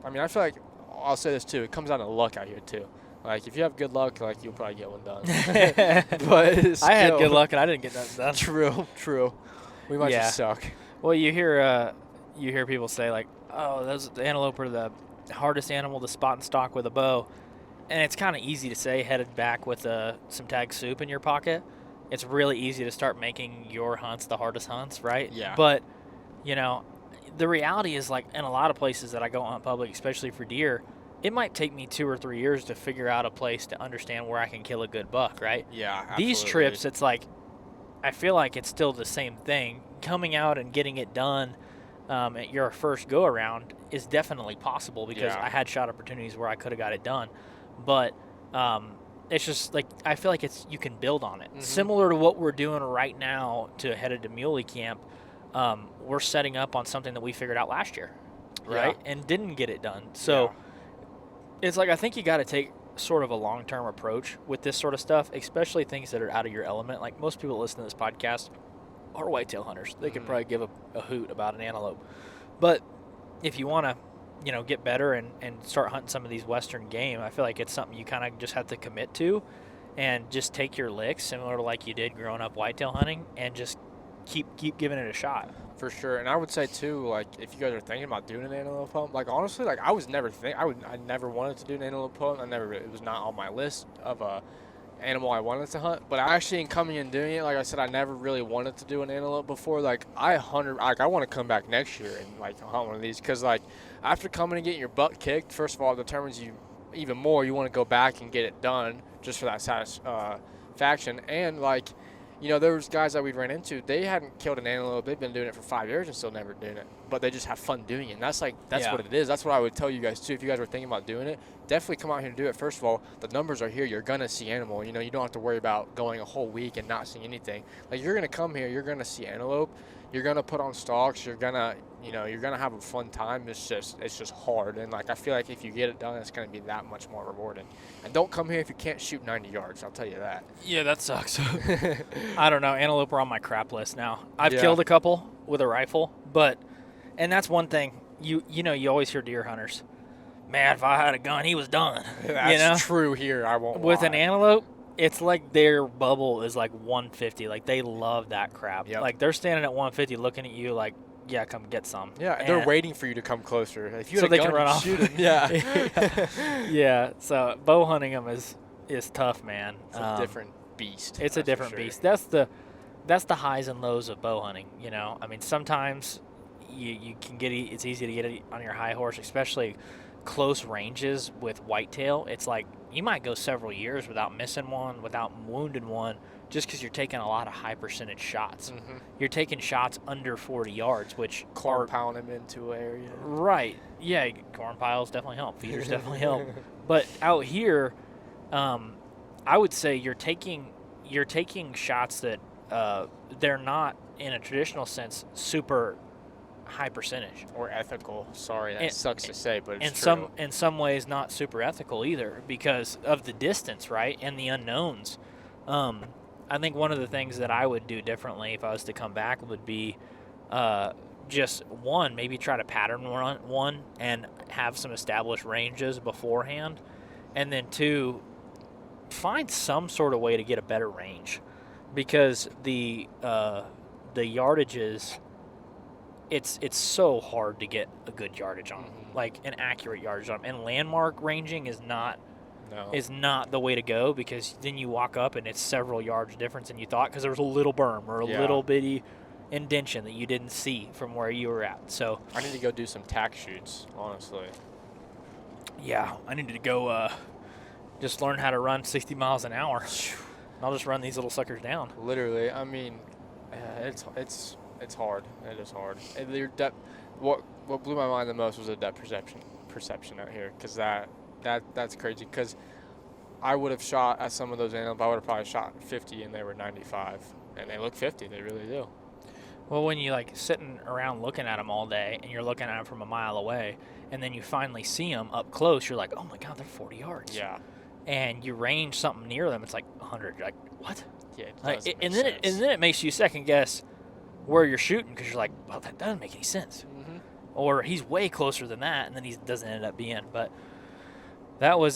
I mean, I feel like, I'll say this too, it comes down to luck out here too. Like, if you have good luck, like, you'll probably get one done. But I had good luck and I didn't get that done. True. We might just suck. Well, you hear people say like, "Oh, the antelope are the hardest animal to spot and stalk with a bow," and it's kind of easy to say headed back with some tag soup in your pocket. It's really easy to start making your hunts the hardest hunts, right? Yeah. But you know, the reality is, like, in a lot of places that I go hunt public, especially for deer, it might take me 2 or 3 years to figure out a place to understand where I can kill a good buck, right? Yeah, absolutely. These trips, it's like, I feel like it's still the same thing. Coming out and getting it done at your first go-around is definitely possible because I had shot opportunities where I could have got it done. But it's just, like, I feel like you can build on it. Mm-hmm. Similar to what we're doing right now to headed to muley camp, we're setting up on something that we figured out last year, right? Yeah. And didn't get it done. So it's like, I think you got to take sort of a long-term approach with this sort of stuff, especially things that are out of your element. Like, most people that listen to this podcast are whitetail hunters. They could probably give a hoot about an antelope. But if you want to, get better and start hunting some of these Western game, I feel like it's something you kind of just have to commit to and just take your licks, similar to like you did growing up whitetail hunting, and just keep giving it a shot. For sure. And I would say too, like, if you guys are thinking about doing an antelope hunt, like, honestly, like, I never wanted to do an antelope hunt. it was not on my list of animal I wanted to hunt. But actually, in coming and doing it, like I said, I never really wanted to do an antelope before. Like, I want to come back next year and like hunt one of these, because like after coming and getting your butt kicked, first of all, it determines you even more. You want to go back and get it done just for that satisfaction. And like, there was guys that we ran into, they hadn't killed an antelope. They've been doing it for 5 years and still never doing it. But they just have fun doing it. And that's what it is. That's what I would tell you guys, too. If you guys were thinking about doing it, definitely come out here and do it. First of all, the numbers are here. You're going to see animal. You don't have to worry about going a whole week and not seeing anything. Like, you're going to come here. You're going to see antelope. You're going to put on stalks. You're going to, you're going to have a fun time. It's just hard. And, like, I feel like if you get it done, it's going to be that much more rewarding. And don't come here if you can't shoot 90 yards. I'll tell you that. Yeah, that sucks. I don't know. Antelope are on my crap list now. I've killed a couple with a rifle, and that's one thing. You always hear deer hunters, man, if I had a gun, he was done. That's true here. I won't With lie. an antelope, it's like their bubble is like 150. Like they love that crap. Yep. Like they're standing at 150 looking at you like, yeah, come get some. Yeah, and they're waiting for you to come closer. If you so had a they gun, can run you'd off. shoot 'em. Yeah. Yeah. So bow hunting them is tough, man. It's a different beast. It's a that's for different sure. beast. That's the highs and lows of bow hunting. You know, I mean, sometimes you can get it's easy to get it on your high horse, especially close ranges with whitetail. It's like you might go several years without missing one, without wounding one, just because you're taking a lot of high percentage shots. Mm-hmm. You're taking shots under 40 yards, which Corn are pound them into an area. right. Yeah, corn piles definitely help. Feeders definitely help. But out here, I would say you're taking shots that they're not in a traditional sense super high percentage. Or ethical. Sorry, that And- sucks to say, but it's And true. in some ways not super ethical either because of the distance, right, and the unknowns. I think one of the things that I would do differently if I was to come back would be just one, maybe try to pattern one and have some established ranges beforehand, and then two, find some sort of way to get a better range, because the yardages, it's so hard to get a good yardage on them, like an accurate yardage on them, and landmark ranging is not the way to go, because then you walk up and it's several yards difference than you thought because there was a little berm or a little bitty indention that you didn't see from where you were at. So I need to go do some tack shoots, honestly. yeah, I needed to go just learn how to run 60 miles an hour. I'll just run these little suckers down. Literally, I mean, it's hard. It is hard. And your depth. What blew my mind the most was the depth perception out here, because that's crazy. Because I would have shot at some of those animals. I would have probably shot 50 and they were 95, and they look 50. They really do. Well, when you like sitting around looking at them all day and you're looking at them from a mile away, and then you finally see them up close, you're like, oh my God, they're 40 yards. Yeah. And you range something near them, it's like 100. You're like, what? Yeah. It Like, does make and sense. then it makes you second guess where you're shooting, because you're like, well, that doesn't make any sense. Mm-hmm. Or he's way closer than that, and then he doesn't end up being. But that was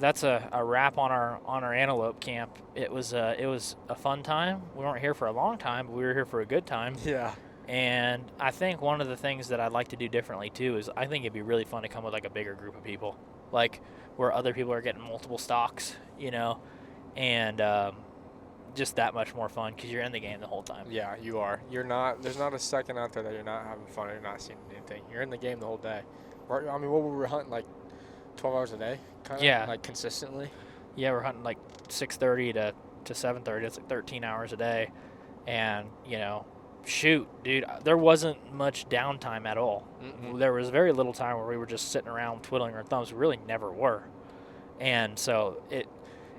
that's a wrap on our antelope camp. It was a fun time. We weren't here for a long time, but we were here for a good time. Yeah. And I think one of the things that I'd like to do differently too is I think it'd be really fun to come with like a bigger group of people, like where other people are getting multiple stocks, you know, and just that much more fun because you're in the game the whole time. Yeah, you are. You're not. There's not a second out there that you're not having fun or you're not seeing anything. You're in the game the whole day. I mean, what were we hunting, like 12 hours a day? Kind of? Yeah. Like consistently? Yeah, we're hunting like 6:30 to 7:30. It's like 13 hours a day, and you know, shoot, dude, there wasn't much downtime at all. Mm-mm. There was very little time where we were just sitting around twiddling our thumbs. We really never were, and so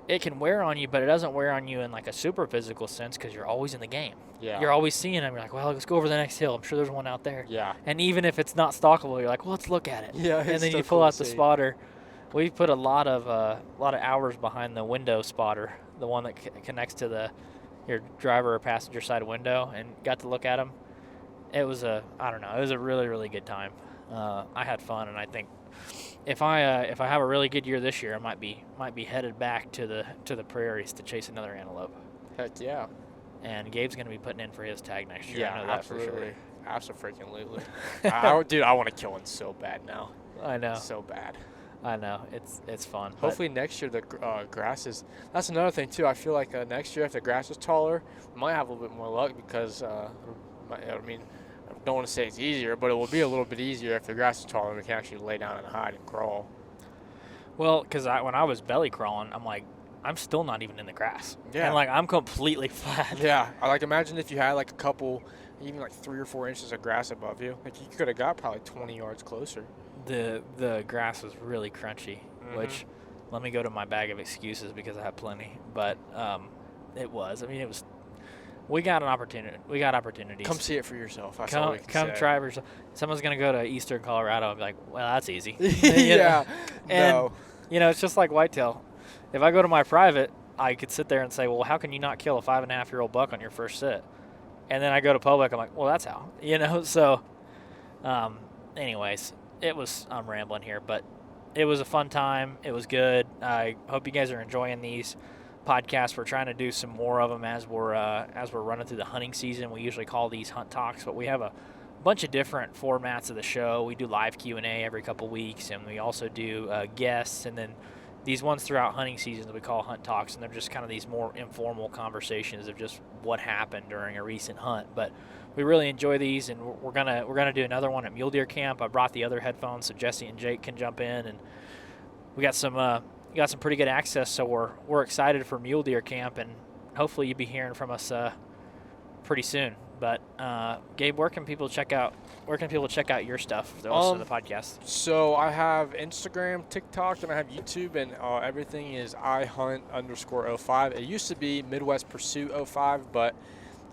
it can wear on you, but it doesn't wear on you in like a super physical sense because you're always in the game. Yeah. You're always seeing them. You're like, well, let's go over the next hill. I'm sure there's one out there. Yeah. And even if it's not stalkable, you're like, well, let's look at it. Yeah. And then you pull out the spotter. We've put a lot of hours behind the window spotter, the one that connects to your driver or passenger side window, and got to look at them. It was it was a really, really good time. I had fun, and I think if I have a really good year this year, I might be headed back to the prairies to chase another antelope. Heck yeah. And Gabe's gonna be putting in for his tag next year. Yeah, I know that for sure. Absolutely. Dude, I want to kill one so bad now. I know. So bad. I know. It's fun. but- Hopefully next year the grass is. That's another thing too. I feel like next year if the grass is taller, we might have a little bit more luck because I don't want to say it's easier, but it will be a little bit easier if the grass is taller and we can actually lay down and hide and crawl. Well, because when I was belly crawling, I'm like, I'm still not even in the grass. Yeah. And like I'm completely flat. Yeah. I like imagine if you had like a couple, even like 3 or 4 inches of grass above you, like you could have got probably 20 yards closer. The grass was really crunchy, which let me go to my bag of excuses because I have plenty. But it was. I mean, it was. We got an opportunity. We got opportunities. Come see it for yourself. That's all we can Come say. try it for yourself. Someone's gonna go to Eastern Colorado and be like, well, that's easy. Yeah. And No. you know, it's just like whitetail. If I go to my private, I could sit there and say, well, how can you not kill a 5.5-year-old buck on your first sit? And then I go to public, I'm like, well, that's how. You know, so anyways, I'm rambling here, but it was a fun time. It was good. I hope you guys are enjoying these. podcast. We're trying to do some more of them as we're running through the hunting season. We usually call these hunt talks, but we have a bunch of different formats of the show. We do live Q&A every couple weeks, and we also do guests, and then these ones throughout hunting seasons we call hunt talks, and they're just kind of these more informal conversations of just what happened during a recent hunt. But we really enjoy these, and we're gonna do another one at mule deer camp. I brought the other headphones so Jesse and Jake can jump in, and we got some pretty good access, so we're excited for mule deer camp, and hopefully you'll be hearing from us pretty soon. But Gabe, where can people check out your stuff? Also the podcast. So I have Instagram, TikTok, and I have YouTube, and everything is ihunt_05. It used to be Midwest Pursuit 05, but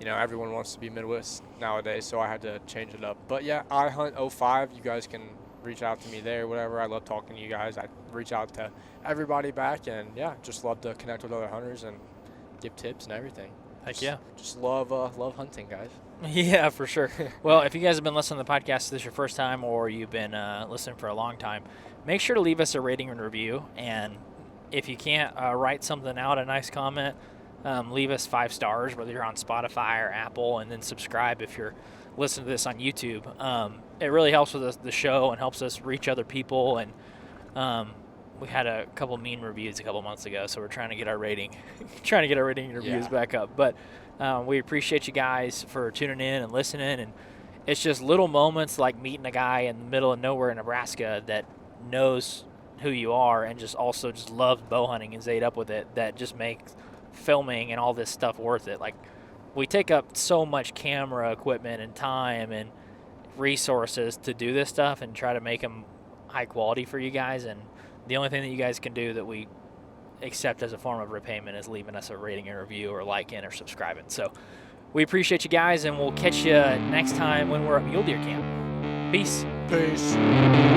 everyone wants to be Midwest nowadays, so I had to change it up. But yeah, ihunt05. You guys can reach out to me there, whatever. I love talking to you guys. I reach out to everybody back, and yeah, just love to connect with other hunters and give tips and everything. Heck yeah. Just love hunting, guys. Yeah, for sure. Well, if you guys have been listening to the podcast, this is your first time, or you've been listening for a long time, make sure to leave us a rating and review. And if you can't write something out, a nice comment, leave us 5 stars, whether you're on Spotify or Apple, and then subscribe if you're listening to this on YouTube. It really helps with the show and helps us reach other people. And we had a couple mean reviews a couple months ago, so we're trying to get our rating and reviews back up. But we appreciate you guys for tuning in and listening. And it's just little moments like meeting a guy in the middle of nowhere in Nebraska that knows who you are and just loves bow hunting and stayed up with it, that just makes filming and all this stuff worth it. Like, we take up so much camera equipment and time and resources to do this stuff and try to make them high quality for you guys, and the only thing that you guys can do that we accept as a form of repayment is leaving us a rating and review or liking or subscribing. So we appreciate you guys, and we'll catch you next time when we're at mule deer camp. Peace. Peace.